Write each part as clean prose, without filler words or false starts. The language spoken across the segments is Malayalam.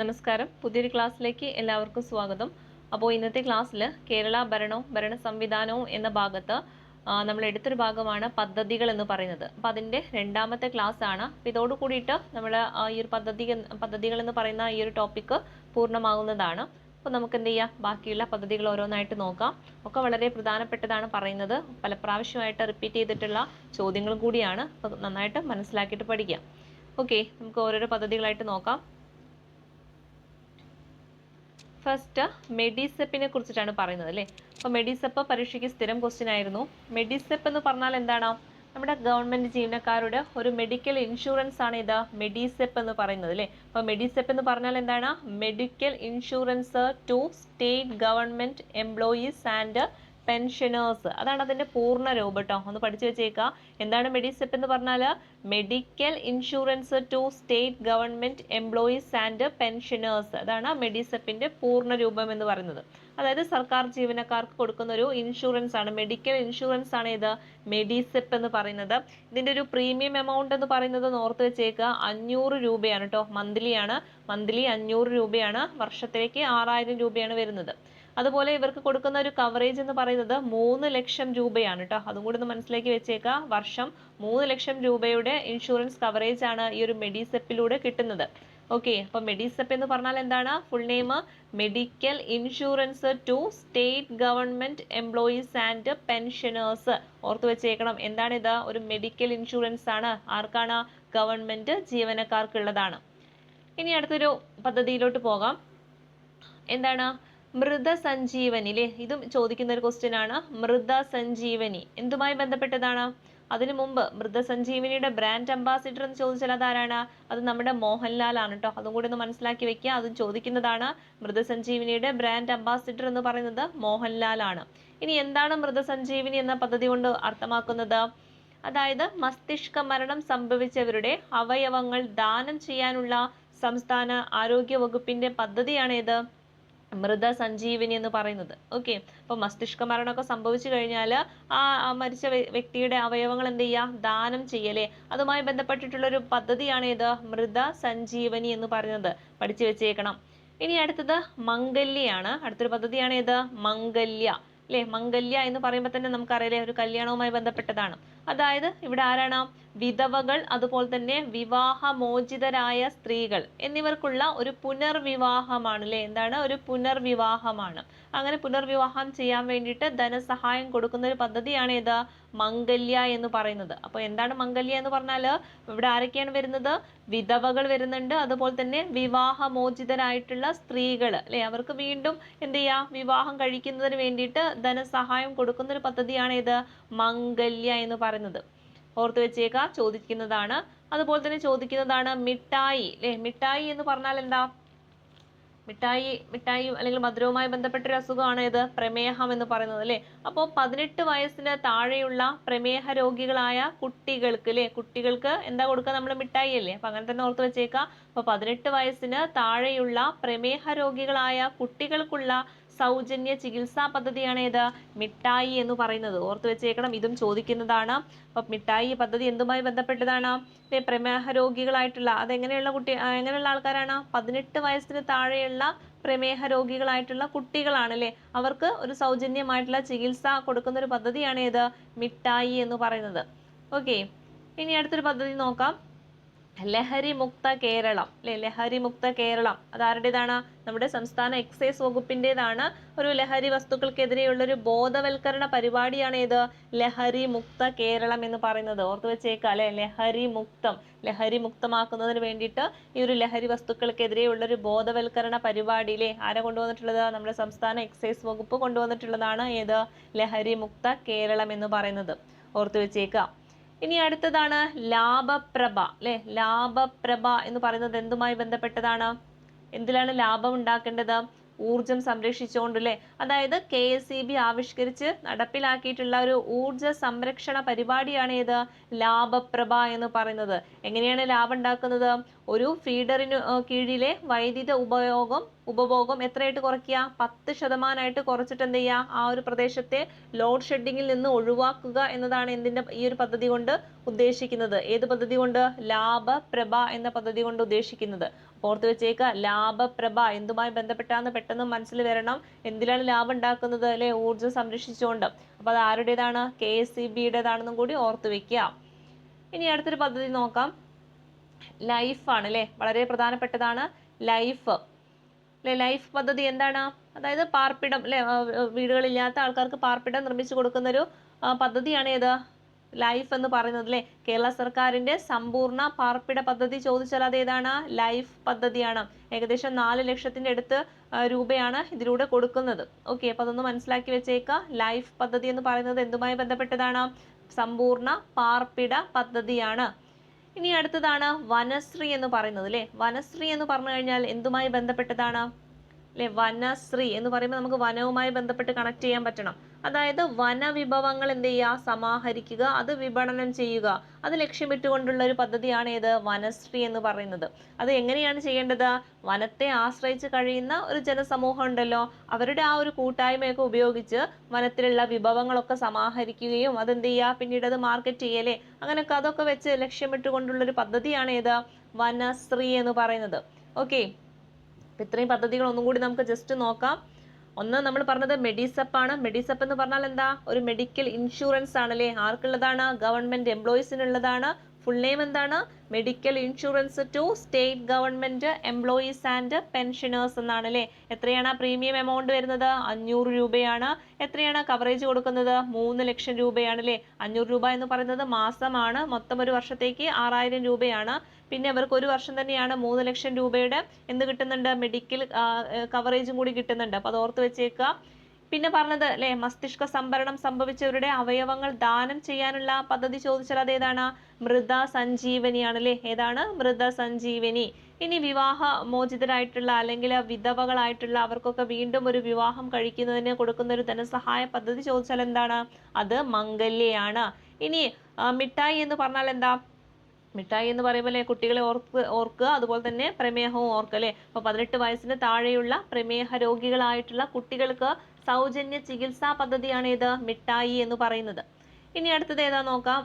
നമസ്കാരം. പുതിയൊരു ക്ലാസ്സിലേക്ക് എല്ലാവർക്കും സ്വാഗതം. അപ്പോൾ ഇന്നത്തെ ക്ലാസ്സിൽ കേരള ഭരണവും ഭരണ സംവിധാനവും എന്ന ഭാഗത്ത് നമ്മൾ എടുത്തൊരു ഭാഗമാണ് പദ്ധതികൾ എന്ന് പറയുന്നത്. അപ്പോൾ അതിൻ്റെ രണ്ടാമത്തെ ക്ലാസ് ആണ്. അപ്പോൾ ഇതോട് കൂടിയിട്ട് നമ്മൾ ഈ ഒരു പദ്ധതികൾ എന്ന് പറയുന്ന ഈ ഒരു ടോപ്പിക്ക് പൂർണ്ണമാകുന്നതാണ്. അപ്പോൾ നമുക്ക് എന്ത് ചെയ്യാം, ബാക്കിയുള്ള പദ്ധതികൾ ഓരോന്നായിട്ട് നോക്കാം. ഒക്കെ വളരെ പ്രധാനപ്പെട്ടതാണ് പറയുന്നത്. പല പ്രാവശ്യമായിട്ട് റിപ്പീറ്റ് ചെയ്തിട്ടുള്ള ചോദ്യങ്ങളും കൂടിയാണ്. അപ്പോൾ നന്നായിട്ട് മനസ്സിലാക്കിയിട്ട് പഠിക്കാം. ഓക്കെ, നമുക്ക് ഓരോരോ പദ്ധതികളായിട്ട് നോക്കാം. ഫസ്റ്റ് മെഡിസെപ്പിനെ കുറിച്ചിട്ടാണ് പറയുന്നത് അല്ലേ. അപ്പോൾ മെഡിസെപ്പ് പരീക്ഷയ്ക്ക് സ്ഥിരം ക്വസ്റ്റ്യൻ ആയിരുന്നു. മെഡിസെപ്പ് എന്ന് പറഞ്ഞാൽ എന്താണ്? നമ്മുടെ ഗവൺമെന്റ് ജീവനക്കാരുടെ ഒരു മെഡിക്കൽ ഇൻഷുറൻസ് ആണ് ഇത് മെഡിസെപ്പ് എന്ന് പറയുന്നത് അല്ലേ. അപ്പോൾ മെഡിസെപ്പ് എന്ന് പറഞ്ഞാൽ എന്താണ്? Medical insurance to state government employees and pensioners. അതാണ് അതിന്റെ പൂർണ്ണ രൂപം കേട്ടോ, ഒന്ന് പഠിച്ചു വെച്ചേക്കുക. എന്താണ് മെഡിസെപ്പ് എന്ന് പറഞ്ഞാൽ? Medical insurance to state government employees and pensioners. അതാണ് മെഡിസെപ്പിന്റെ പൂർണ്ണ രൂപം എന്ന് പറയുന്നത്. അതായത് സർക്കാർ ജീവനക്കാർക്ക് കൊടുക്കുന്ന ഒരു ഇൻഷുറൻസ് ആണ്, മെഡിക്കൽ ഇൻഷുറൻസ് ആണ് ഇത് മെഡിസെപ്പ് എന്ന് പറയുന്നത്. ഇതിന്റെ ഒരു പ്രീമിയം എമൗണ്ട് എന്ന് പറയുന്നത് ഓർത്ത് വെച്ചേക്കുക, 500 രൂപയാണ് കേട്ടോ. മന്ത്ലി 500 രൂപയാണ്. വർഷത്തിലേക്ക് 6000 രൂപയാണ് വരുന്നത്. അതുപോലെ ഇവർക്ക് കൊടുക്കുന്ന ഒരു കവറേജ് എന്ന് പറയുന്നത് 3 ലക്ഷം രൂപയാണ് കേട്ടോ. അതും കൂടി ഒന്ന് മനസ്സിലാക്കി വെച്ചേക്കുക. വർഷം 3 ലക്ഷം രൂപയുടെ ഇൻഷുറൻസ് കവറേജ് ആണ് ഈ ഒരു മെഡിസെപ്പിലൂടെ കിട്ടുന്നത്. ഓക്കെ, അപ്പൊ മെഡിസെപ്പ് എന്ന് പറഞ്ഞാൽ എന്താണ്? Full name medical insurance to state government employees and pensioners. ഓർത്ത് വെച്ചേക്കണം. എന്താണ് ഇത്? ഒരു മെഡിക്കൽ ഇൻഷുറൻസ് ആണ്. ആർക്കാണ്? ഗവൺമെന്റ് ജീവനക്കാർക്കുള്ളതാണ്. ഇനി അടുത്തൊരു പദ്ധതിയിലോട്ട് പോകാം. എന്താണ്? മൃതസഞ്ജീവനി അല്ലേ. ഇതും ചോദിക്കുന്ന ഒരു ക്വസ്റ്റ്യൻ ആണ്. മൃതസഞ്ജീവനി എന്തുമായി ബന്ധപ്പെട്ടതാണ്? അതിനു മുമ്പ് മൃതസഞ്ജീവനിയുടെ ബ്രാൻഡ് അംബാസിഡർ എന്ന് ചോദിച്ചാൽ അതാരാണ്? അത് നമ്മുടെ മോഹൻലാൽ ആണ് കേട്ടോ. അതും കൂടി ഒന്ന് മനസ്സിലാക്കി വെക്കുക. അതും ചോദിക്കുന്നതാണ്. മൃതസഞ്ജീവനിയുടെ ബ്രാൻഡ് അംബാസിഡർ എന്ന് പറയുന്നത് മോഹൻലാൽ ആണ്. ഇനി എന്താണ് മൃതസഞ്ജീവനി എന്ന പദ്ധതി കൊണ്ട് അർത്ഥമാക്കുന്നത്? അതായത് മസ്തിഷ്ക മരണം സംഭവിച്ചവരുടെ അവയവങ്ങൾ ദാനം ചെയ്യാനുള്ള സംസ്ഥാന ആരോഗ്യ വകുപ്പിന്റെ പദ്ധതിയാണ് ഇത് മൃതസഞ്ജീവനി എന്ന് പറയുന്നത്. ഓക്കെ, അപ്പൊ മസ്തിഷ്ക മരണമൊക്കെ സംഭവിച്ചു കഴിഞ്ഞാൽ ആ മരിച്ച വ്യക്തിയുടെ അവയവങ്ങൾ എന്ത് ചെയ്യുക? ദാനം ചെയ്യലേ. അതുമായി ബന്ധപ്പെട്ടിട്ടുള്ള ഒരു പദ്ധതിയാണ് ഇത് മൃതസഞ്ജീവനി എന്ന് പറയുന്നത്. പഠിച്ചു വെച്ചേക്കണം. ഇനി അടുത്തത് മംഗല്യാണ്. അടുത്തൊരു പദ്ധതിയാണ് ഇത് മംഗല്യ അല്ലെ. മംഗല്യ എന്ന് പറയുമ്പോൾ തന്നെ നമുക്കറിയാലേ, ഒരു കല്യാണവുമായി ബന്ധപ്പെട്ടതാണ്. അതായത് ഇവിടെ ആരാണ്? വിധവകൾ, അതുപോലെ തന്നെ വിവാഹമോചിതരായ സ്ത്രീകൾ എന്നിവർക്കുള്ള ഒരു പുനർവിവാഹമാണ് അല്ലെ. എന്താണ്? ഒരു പുനർവിവാഹമാണ്. അങ്ങനെ പുനർവിവാഹം ചെയ്യാൻ വേണ്ടിയിട്ട് ധനസഹായം കൊടുക്കുന്ന ഒരു പദ്ധതിയാണ് ഇത് മംഗല്യ എന്ന് പറയുന്നത്. അപ്പൊ എന്താണ് മംഗല്യ എന്ന് പറഞ്ഞാൽ? ഇവിടെ ആരൊക്കെയാണ് വരുന്നത്? വിധവകൾ വരുന്നുണ്ട്, അതുപോലെ തന്നെ വിവാഹമോചിതരായിട്ടുള്ള സ്ത്രീകൾ അല്ലെ. അവർക്ക് വീണ്ടും എന്ത് ചെയ്യാം? വിവാഹം കഴിക്കുന്നതിന് വേണ്ടിയിട്ട് ധനസഹായം കൊടുക്കുന്ന ഒരു പദ്ധതിയാണ് ഇത് മംഗല്യ എന്ന് പറയുന്നത്. ഓർത്ത് വെച്ചേക്ക, ചോദിക്കുന്നതാണ്. അതുപോലെ തന്നെ ചോദിക്കുന്നതാണ് മിഠായി അല്ലെ. മിഠായി എന്ന് പറഞ്ഞാൽ എന്താ? മിഠായി അല്ലെങ്കിൽ മധുരവുമായി ബന്ധപ്പെട്ട ഒരു അസുഖമാണ് ഇത് പ്രമേഹം എന്ന് പറയുന്നത് അല്ലെ. അപ്പോൾ 18 വയസ്സിന് താഴെയുള്ള പ്രമേഹ രോഗികളായ കുട്ടികൾക്ക് അല്ലെ, കുട്ടികൾക്ക് എന്താ കൊടുക്കുക? നമ്മൾ മിഠായി അല്ലേ. അപ്പൊ അങ്ങനെ തന്നെ ഓർത്ത് വെച്ചേക്കാം. അപ്പൊ 18 വയസ്സിന് താഴെയുള്ള പ്രമേഹ രോഗികളായ കുട്ടികൾക്കുള്ള സൗജന്യ ചികിത്സാ പദ്ധതിയാണ് ഇത് മിഠായി എന്ന് പറയുന്നത്. ഓർത്ത് വെച്ചേക്കണം. ഇതും ചോദിക്കുന്നതാണ്. അപ്പൊ മിഠായി പദ്ധതി എന്തുമായി ബന്ധപ്പെട്ടതാണ്? പ്രമേഹ രോഗികളായിട്ടുള്ള, അതെങ്ങനെയുള്ള എങ്ങനെയുള്ള ആൾക്കാരാണ്? 18 വയസ്സിന് താഴെയുള്ള പ്രമേഹ രോഗികളായിട്ടുള്ള കുട്ടികളാണ് അല്ലെ. അവർക്ക് ഒരു സൗജന്യമായിട്ടുള്ള ചികിത്സ കൊടുക്കുന്ന ഒരു പദ്ധതിയാണ് ഇത് മിഠായി എന്ന് പറയുന്നത്. ഓക്കെ, ഇനി അടുത്തൊരു പദ്ധതി നോക്കാം. ലഹരി മുക്ത കേരളം അല്ലെ. ലഹരി മുക്ത കേരളം അതാരുടേതാണ്? നമ്മുടെ സംസ്ഥാന എക്സൈസ് വകുപ്പിൻ്റെതാണ്. ഒരു ലഹരി വസ്തുക്കൾക്കെതിരെയുള്ള ഒരു ബോധവൽക്കരണ പരിപാടിയാണ് ഇത് ലഹരി മുക്ത കേരളം എന്ന് പറയുന്നത്. ഓർത്ത് വെച്ചേക്ക അല്ലെ. ലഹരി മുക്തമാക്കുന്നതിന് വേണ്ടിയിട്ട് ഈ ഒരു ലഹരി വസ്തുക്കൾക്കെതിരെയുള്ള ഒരു ബോധവൽക്കരണ പരിപാടിയിലെ ആരാ കൊണ്ടുവന്നിട്ടുള്ളത്? നമ്മുടെ സംസ്ഥാന എക്സൈസ് വകുപ്പ് കൊണ്ടുവന്നിട്ടുള്ളതാണ് ഏത് ലഹരി മുക്ത കേരളം എന്ന് പറയുന്നത്. ഓർത്ത് വെച്ചേക്ക. ഇനി അടുത്തതാണ് ലാഭപ്രഭ അല്ലെ. ലാഭപ്രഭ എന്ന് പറയുന്നത് എന്തുമായി ബന്ധപ്പെട്ടതാണ്? എന്തിലാണ് ലാഭം ഉണ്ടാക്കേണ്ടത്? ഊർജം സംരക്ഷിച്ചുകൊണ്ട് അല്ലെ. അതായത് KSEB ആവിഷ്കരിച്ച് നടപ്പിലാക്കിയിട്ടുള്ള ഒരു ഊർജ സംരക്ഷണ പരിപാടിയാണ് ഇത് ലാഭപ്രഭ എന്ന് പറയുന്നത്. എങ്ങനെയാണ് ലാഭം ഉണ്ടാക്കുന്നത്? ഒരു ഫീഡറിന് കീഴിലെ വൈദ്യുത ഉപഭോഗം എത്രയായിട്ട് കുറയ്ക്കുക? 10% കുറച്ചിട്ട് എന്ത് ചെയ്യുക? ആ ഒരു പ്രദേശത്തെ ലോഡ് ഷെഡിങ്ങിൽ നിന്ന് ഒഴിവാക്കുക എന്നതാണ് എന്തിന്റെ ഈ ഒരു പദ്ധതി കൊണ്ട് ഉദ്ദേശിക്കുന്നത്. ഏത് പദ്ധതി കൊണ്ട്? ലാഭപ്രഭ എന്ന പദ്ധതി കൊണ്ട് ഉദ്ദേശിക്കുന്നത്. ഓർത്ത് വെച്ചേക്കുക, ലാഭപ്രഭ എന്തുമായി ബന്ധപ്പെട്ടാന്ന് പെട്ടെന്ന് മനസ്സിൽ വരണം. എന്തിലാണ് ലാഭം ഉണ്ടാക്കുന്നത്? അല്ലെ, ഊർജ്ജം സംരക്ഷിച്ചുകൊണ്ട്. അപ്പൊ അത് ആരുടേതാണ്? KSEB-യുടേതാണെന്നും കൂടി ഓർത്ത് വെക്കുക. ഇനി അടുത്തൊരു പദ്ധതി നോക്കാം. ലൈഫ് ആണ് അല്ലെ, വളരെ പ്രധാനപ്പെട്ടതാണ് ലൈഫ്. അല്ലെ, ലൈഫ് പദ്ധതി എന്താണ്? അതായത് പാർപ്പിടം അല്ലെ, വീടുകളില്ലാത്ത ആൾക്കാർക്ക് പാർപ്പിടം നിർമ്മിച്ചു കൊടുക്കുന്ന ഒരു പദ്ധതിയാണ് ഏത്? ലൈഫ് എന്ന് പറയുന്നത് അല്ലെ. കേരള സർക്കാരിന്റെ സമ്പൂർണ്ണ പാർപ്പിട പദ്ധതി ചോദിച്ചാൽ അത് ഏതാണ്? ലൈഫ് പദ്ധതിയാണ്. ഏകദേശം 4 ലക്ഷത്തിന്റെ അടുത്ത് രൂപയാണ് ഇതിലൂടെ കൊടുക്കുന്നത്. ഓക്കെ, അപ്പൊ അതൊന്ന് മനസ്സിലാക്കി വെച്ചേക്കുക. ലൈഫ് പദ്ധതി എന്ന് പറയുന്നത് എന്തുമായി ബന്ധപ്പെട്ടതാണ്? സമ്പൂർണ്ണ പാർപ്പിട പദ്ധതിയാണ്. ഇനി അടുത്തതാണ് വനശ്രീ എന്ന് പറയുന്നത് അല്ലെ. വനശ്രീ എന്ന് പറഞ്ഞു കഴിഞ്ഞാൽ എന്തുമായി ബന്ധപ്പെട്ടതാണ്? അല്ലെ, വനശ്രീ എന്ന് പറയുമ്പോൾ നമുക്ക് വനവുമായി ബന്ധപ്പെട്ട് കണക്ട് ചെയ്യാൻ പറ്റണം. അതായത് വനവിഭവങ്ങൾ എന്ത് ചെയ്യുക? സമാഹരിക്കുക, അത് വിപണനം ചെയ്യുക, അത് ലക്ഷ്യമിട്ടുകൊണ്ടുള്ള ഒരു പദ്ധതിയാണ് ഏത്? വനശ്രീ എന്ന് പറയുന്നത്. അത് എങ്ങനെയാണ് ചെയ്യേണ്ടത്? വനത്തെ ആശ്രയിച്ച് കഴിയുന്ന ഒരു ജനസമൂഹം ഉണ്ടല്ലോ, അവരുടെ ആ ഒരു കൂട്ടായ്മയൊക്കെ ഉപയോഗിച്ച് വനത്തിലുള്ള വിഭവങ്ങളൊക്കെ സമാഹരിക്കുകയും അതെന്ത് ചെയ്യുക? പിന്നീട് അത് മാർക്കറ്റ് ചെയ്യലേ, അങ്ങനെയൊക്കെ അതൊക്കെ വെച്ച് ലക്ഷ്യമിട്ടുകൊണ്ടുള്ള ഒരു പദ്ധതിയാണ് ഏത്? വനശ്രീ എന്ന് പറയുന്നത്. ഓക്കെ, ഇത്രയും പദ്ധതികൾ ഒന്നും കൂടി നമുക്ക് ജസ്റ്റ് നോക്കാം. ഒന്ന് നമ്മൾ പറഞ്ഞത് മെഡിസെപ്പ് ആണ്. മെഡിസെപ്പ് എന്ന് പറഞ്ഞാൽ എന്താ? ഒരു മെഡിക്കൽ ഇൻഷുറൻസ് ആണല്ലേ. ആർക്കുള്ളതാണ്? ഗവൺമെന്റ് എംപ്ലോയീസിനുള്ളതാണ്. ഫുൾ നെയിം എന്താണ്? Medical insurance to state government employees and pensioners എന്നാണ് അല്ലേ. എത്രയാണ് പ്രീമിയം എമൗണ്ട് വരുന്നത്? 500 രൂപയാണ്. എത്രയാണ് കവറേജ് കൊടുക്കുന്നത്? 3 ലക്ഷം രൂപയാണ് അല്ലേ. 500 രൂപ എന്ന് പറയുന്നത് മാസമാണ്. മൊത്തം ഒരു വർഷത്തേക്ക് 6000 രൂപയാണ്. പിന്നെ അവർക്ക് ഒരു വർഷം തന്നെയാണ് 3 ലക്ഷം രൂപയുടെ എന്ത് കിട്ടുന്നുണ്ട്? മെഡിക്കൽ കവറേജും കൂടി കിട്ടുന്നുണ്ട്. അപ്പൊ അത് ഓർത്ത് വെച്ചേക്കുക. പിന്നെ പറഞ്ഞത് അല്ലെ, മസ്തിഷ്ക സംഭരണം സംഭവിച്ചവരുടെ അവയവങ്ങൾ ദാനം ചെയ്യാനുള്ള പദ്ധതി ചോദിച്ചാൽ അത് ഏതാണ്? മൃത സഞ്ജീവനിയാണ് അല്ലെ. ഏതാണ്? മൃത സഞ്ജീവനി. ഇനി വിവാഹ മോചിതരായിട്ടുള്ള അല്ലെങ്കിൽ വിധവകളായിട്ടുള്ള അവർക്കൊക്കെ വീണ്ടും ഒരു വിവാഹം കഴിക്കുന്നതിന് കൊടുക്കുന്ന ഒരു ധനസഹായ പദ്ധതി ചോദിച്ചാൽ എന്താണ്? അത് മംഗല്യയാണ്. ഇനി മിഠായി എന്ന് പറഞ്ഞാൽ എന്താ? മിഠായി എന്ന് പറയുമ്പോൾ കുട്ടികളെ ഓർക്കുക, അതുപോലെ തന്നെ പ്രമേഹവും ഓർക്കുക അല്ലെ. അപ്പൊ 18 വയസ്സിന് താഴെയുള്ള പ്രമേഹ രോഗികളായിട്ടുള്ള കുട്ടികൾക്ക് സൗജന്യ ചികിത്സാ പദ്ധതിയാണ് ഇത് മിഠായി എന്ന് പറയുന്നത്. ഇനി അടുത്തത് ഏതാ നോക്കാം.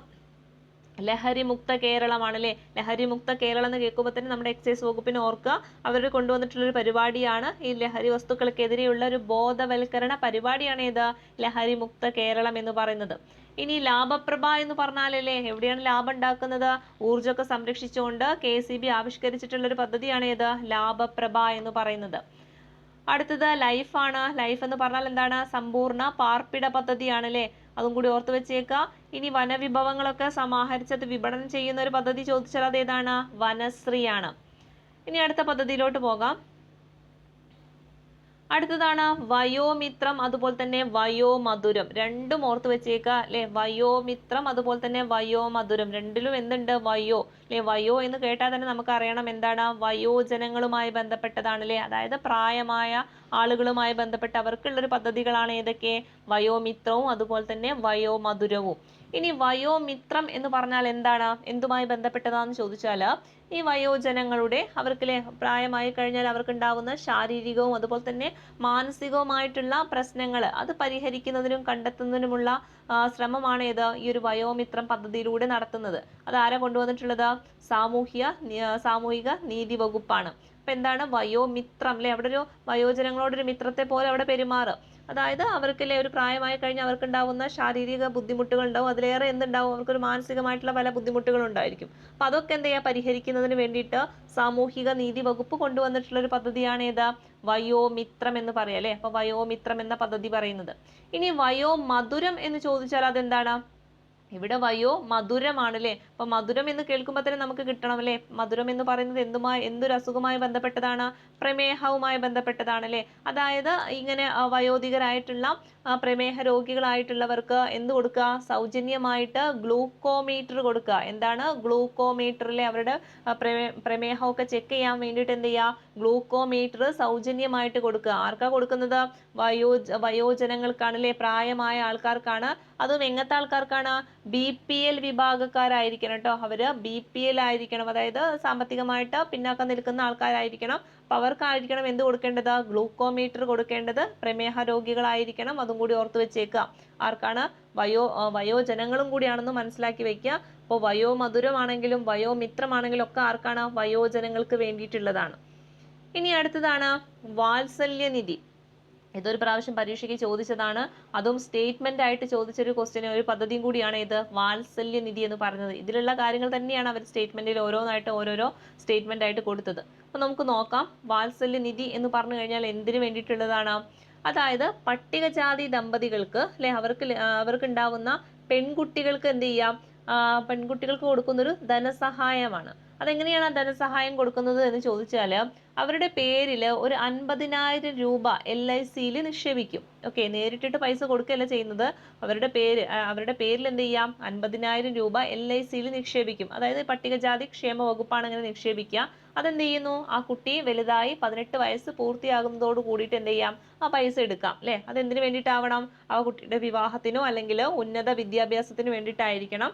ലഹരി മുക്ത കേരളമാണ് അല്ലെ. ലഹരി മുക്ത കേരളം എന്ന് കേൾക്കുമ്പോൾ തന്നെ നമ്മുടെ എക്സൈസ് വകുപ്പിനെ ഓർക്കുക. അവർ കൊണ്ടുവന്നിട്ടുള്ള ഒരു പരിപാടിയാണ് ഈ ലഹരി വസ്തുക്കൾക്കെതിരെയുള്ള ഒരു ബോധവൽക്കരണ പരിപാടിയാണ് ഏത്? ലഹരി മുക്ത കേരളം എന്ന് പറയുന്നത്. ഇനി ലാഭപ്രഭ എന്ന് പറഞ്ഞാലല്ലേ, എവിടെയാണ് ലാഭം ഉണ്ടാക്കുന്നത്? ഊർജ്ജമൊക്കെ സംരക്ഷിച്ചുകൊണ്ട് KSEB ആവിഷ്കരിച്ചിട്ടുള്ള ഒരു പദ്ധതിയാണ് ഏത്? ലാഭപ്രഭ എന്ന് പറയുന്നത്. അടുത്തത് ലൈഫാണ്. ലൈഫ് എന്ന് പറഞ്ഞാൽ എന്താണ്? സമ്പൂർണ്ണ പാർപ്പിട പദ്ധതിയാണ് അല്ലെ. അതും കൂടി ഓർത്ത് വെച്ചേക്കുക. ഇനി വനവിഭവങ്ങളൊക്കെ സമാഹരിച്ചത് വിപണനം ചെയ്യുന്ന ഒരു പദ്ധതി ചോദിച്ചാൽ അത് ഏതാണ്? വനശ്രീ ആണ്. ഇനി അടുത്ത പദ്ധതിയിലോട്ട് പോകാം. അടുത്തതാണ് വയോമിത്രം, അതുപോലെ തന്നെ വയോമധുരം. രണ്ടും ഓർത്ത് വെച്ചേക്കുക അല്ലെ. വയോമിത്രം അതുപോലെ തന്നെ വയോമധുരം, രണ്ടിലും എന്തുണ്ട്? വയോ അല്ലെ. വയോ എന്ന് കേട്ടാൽ തന്നെ നമുക്ക് അറിയണം എന്താണ്? വയോജനങ്ങളുമായി ബന്ധപ്പെട്ടതാണ് അല്ലെ. അതായത് പ്രായമായ ആളുകളുമായി ബന്ധപ്പെട്ട് അവർക്കുള്ളൊരു പദ്ധതികളാണ് ഏതൊക്കെ? വയോമിത്രവും അതുപോലെ തന്നെ വയോമധുരവും. ഇനി വയോമിത്രം എന്ന് പറഞ്ഞാൽ എന്താണ്? എന്തുമായി ബന്ധപ്പെട്ടതാന്ന് ചോദിച്ചാൽ ഈ വയോജനങ്ങളുടെ അവർക്കിലെ പ്രായമായി കഴിഞ്ഞാൽ അവർക്കുണ്ടാവുന്ന ശാരീരികവും അതുപോലെ തന്നെ മാനസികവുമായിട്ടുള്ള പ്രശ്നങ്ങൾ അത് പരിഹരിക്കുന്നതിനും കണ്ടെത്തുന്നതിനുമുള്ള ശ്രമമാണ് ഏത്? ഈ ഒരു വയോമിത്രം പദ്ധതിയിലൂടെ നടത്തുന്നത്. അത് ആരാ കൊണ്ടുവന്നിട്ടുള്ളത്? സാമൂഹിക നീതി വകുപ്പാണ്. അപ്പൊ എന്താണ് വയോമിത്രം അല്ലെ. അവിടെ ഒരു വയോജനങ്ങളോടൊരു മിത്രത്തെ പോലെ അവിടെ പെരുമാറുക. അതായത് അവർക്കല്ലേ ഒരു പ്രായമായി കഴിഞ്ഞാൽ അവർക്കുണ്ടാവുന്ന ശാരീരിക ബുദ്ധിമുട്ടുകൾ ഉണ്ടാവും, അതിലേറെ എന്തുണ്ടാവും? അവർക്കൊരു മാനസികമായിട്ടുള്ള പല ബുദ്ധിമുട്ടുകളും ഉണ്ടായിരിക്കും. അപ്പൊ അതൊക്കെ എന്ത് ചെയ്യുക? പരിഹരിക്കുന്നതിന് വേണ്ടിയിട്ട് സാമൂഹിക നീതി വകുപ്പ് കൊണ്ടുവന്നിട്ടുള്ള ഒരു പദ്ധതിയാണ് ഏത്? വയോമിത്രം എന്ന് പറയാം അല്ലെ. അപ്പൊ വയോമിത്രം എന്ന പദ്ധതി പറയുന്നത്. ഇനി വയോമധുരം എന്ന് ചോദിച്ചാൽ അതെന്താണ്? ഇവിടെ വയോ മധുരമാണ് അല്ലെ. അപ്പൊ മധുരം എന്ന് കേൾക്കുമ്പോൾ തന്നെ നമുക്ക് കിട്ടണം അല്ലെ. മധുരം എന്ന് പറയുന്നത് എന്തൊരു അസുഖവുമായി ബന്ധപ്പെട്ടതാണ്? പ്രമേഹവുമായി ബന്ധപ്പെട്ടതാണ് അല്ലെ. അതായത് ഇങ്ങനെ വയോധികരായിട്ടുള്ള പ്രമേഹ രോഗികളായിട്ടുള്ളവർക്ക് എന്ത് കൊടുക്കുക? സൗജന്യമായിട്ട് ഗ്ലൂക്കോമീറ്റർ കൊടുക്കുക. എന്താണ് ഗ്ലൂക്കോമീറ്റർ അല്ലെ. അവരുടെ പ്രമേഹമൊക്കെ ചെക്ക് ചെയ്യാൻ വേണ്ടിയിട്ട് എന്ത് ചെയ്യുക? ഗ്ലൂക്കോമീറ്റർ സൗജന്യമായിട്ട് കൊടുക്കുക. ആർക്കാ കൊടുക്കുന്നത്? വയോജനങ്ങൾക്കാണ് അല്ലെ. പ്രായമായ ആൾക്കാർക്കാണ് അതും എങ്ങനത്തെ ആൾക്കാർക്കാണ്? BPL വിഭാഗക്കാരായിരിക്കണം കേട്ടോ. അവര് BPL ആയിരിക്കണം, അതായത് സാമ്പത്തികമായിട്ട് പിന്നാക്കം നിൽക്കുന്ന ആൾക്കാരായിരിക്കണം. അപ്പൊ അവർക്കായിരിക്കണം എന്ത് കൊടുക്കേണ്ടത്? ഗ്ലൂക്കോമീറ്റർ കൊടുക്കേണ്ടത്. പ്രമേഹ രോഗികളായിരിക്കണം, അതും കൂടി ഓർത്ത് വെച്ചേക്കുക. ആർക്കാണ്? വയോജനങ്ങളും കൂടിയാണെന്ന് മനസ്സിലാക്കി വെക്കുക. അപ്പോൾ വയോമധുരമാണെങ്കിലും വയോമിത്രമാണെങ്കിലും ഒക്കെ ആർക്കാണ്? വയോജനങ്ങൾക്ക് വേണ്ടിയിട്ടുള്ളതാണ്. ഇനി അടുത്തതാണ് വാത്സല്യനിധി. ഇതൊരു പ്രാവശ്യം പരീക്ഷയ്ക്ക് ചോദിച്ചതാണ്, അതും സ്റ്റേറ്റ്മെന്റ് ആയിട്ട് ചോദിച്ചൊരു ക്വസ്റ്റ്യൻ, ഒരു പദ്ധതിയും കൂടിയാണ് ഇത് വാത്സല്യനിധി എന്ന് പറയുന്നത്. ഇതിലുള്ള കാര്യങ്ങൾ തന്നെയാണ് അവർ സ്റ്റേറ്റ്മെന്റിൽ ഓരോന്നായിട്ട് ഓരോരോ സ്റ്റേറ്റ്മെന്റ് ആയിട്ട് കൊടുത്തത്. അപ്പൊ നമുക്ക് നോക്കാം, വാത്സല്യനിധി എന്ന് പറഞ്ഞു കഴിഞ്ഞാൽ എന്തിനു വേണ്ടിയിട്ടുള്ളതാണ്? അതായത് പട്ടികജാതി ദമ്പതികൾക്ക് അല്ലെ, അവർക്ക് ഉണ്ടാവുന്ന പെൺകുട്ടികൾക്ക് എന്ത് ചെയ്യാം? പെൺകുട്ടികൾക്ക് കൊടുക്കുന്നൊരു ധനസഹായമാണ്. അതെങ്ങനെയാണ് ധനസഹായം കൊടുക്കുന്നത് എന്ന് ചോദിച്ചാൽ, അവരുടെ പേരിൽ ഒരു 50,000 രൂപ LICയിൽ നിക്ഷേപിക്കും. ഓക്കെ, നേരിട്ടിട്ട് പൈസ കൊടുക്കുകയല്ല ചെയ്യുന്നത്. അവരുടെ പേരിൽ എന്ത് ചെയ്യാം? 50,000 രൂപ LICയിൽ നിക്ഷേപിക്കും. അതായത് പട്ടികജാതി ക്ഷേമ വകുപ്പാണ് അങ്ങനെ നിക്ഷേപിക്കുക. അതെന്ത് ചെയ്യുന്നു? ആ കുട്ടി വലുതായി 18 വയസ്സ് പൂർത്തിയാകുന്നതോട് കൂടിയിട്ട് എന്ത് ചെയ്യാം? ആ പൈസ എടുക്കാം അല്ലെ. അതെന്തിനു വേണ്ടിയിട്ടാവണം? ആ കുട്ടിയുടെ വിവാഹത്തിനോ അല്ലെങ്കിൽ ഉന്നത വിദ്യാഭ്യാസത്തിനു വേണ്ടിയിട്ടായിരിക്കണം.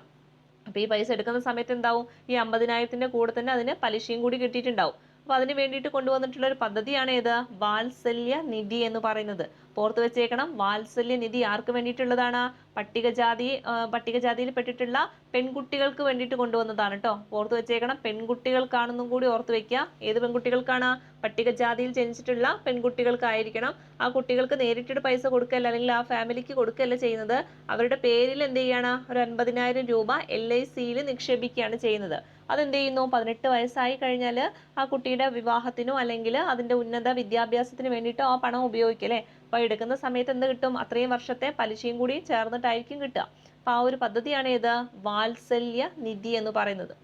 അപ്പൊ ഈ പൈസ എടുക്കുന്ന സമയത്ത് എന്താവും? ഈ 50,000ത്തിന്റെ കൂടെ തന്നെ അതിന് പലിശയും കൂടി കിട്ടിയിട്ടുണ്ടാവും. അപ്പൊ അതിന് വേണ്ടിയിട്ട് കൊണ്ടുവന്നിട്ടുള്ള ഒരു പദ്ധതിയാണ് ഏത്? വാത്സല്യ നിധി എന്ന് പറയുന്നത്. ഓർത്ത് വെച്ചേക്കണം, വാത്സല്യ നിധി ആർക്ക് വേണ്ടിയിട്ടുള്ളതാണ്? പട്ടികജാതിയിൽ പെട്ടിട്ടുള്ള പെൺകുട്ടികൾക്ക് വേണ്ടിയിട്ട് കൊണ്ടുവന്നതാണ് കേട്ടോ. ഓർത്ത് വെച്ചേക്കണം, പെൺകുട്ടികൾക്കാണെന്നും കൂടി ഓർത്ത് വെക്കുക. ഏത് പെൺകുട്ടികൾക്കാണ്? പട്ടികജാതിയിൽ ജനിച്ചിട്ടുള്ള പെൺകുട്ടികൾക്കായിരിക്കണം. ആ കുട്ടികൾക്ക് നേരിട്ടിട്ട് പൈസ കൊടുക്കല്ല, അല്ലെങ്കിൽ ആ ഫാമിലിക്ക് കൊടുക്കല്ല ചെയ്യുന്നത്. അവരുടെ പേരിൽ എന്ത് ചെയ്യാണ്? ഒരു 50,000 രൂപ LICയിൽ നിക്ഷേപിക്കുകയാണ് ചെയ്യുന്നത്. അതെന്ത് ചെയ്യുന്നു? 18 വയസ്സായി കഴിഞ്ഞാൽ ആ കുട്ടിയുടെ വിവാഹത്തിനോ അല്ലെങ്കിൽ അതിന്റെ ഉന്നത വിദ്യാഭ്യാസത്തിന് വേണ്ടിയിട്ടോ ആ പണം ഉപയോഗിക്കും അല്ലേ. അപ്പൊ എടുക്കുന്ന സമയത്ത് എന്ത് കിട്ടും? അത്രയും വർഷത്തെ പലിശയും കൂടി ചേർന്നിട്ടായിരിക്കും കിട്ടുക. അപ്പൊ ആ ഒരു പദ്ധതിയാണ് ഏത്? വാത്സല്യ നിധി എന്ന് പറയുന്നത്.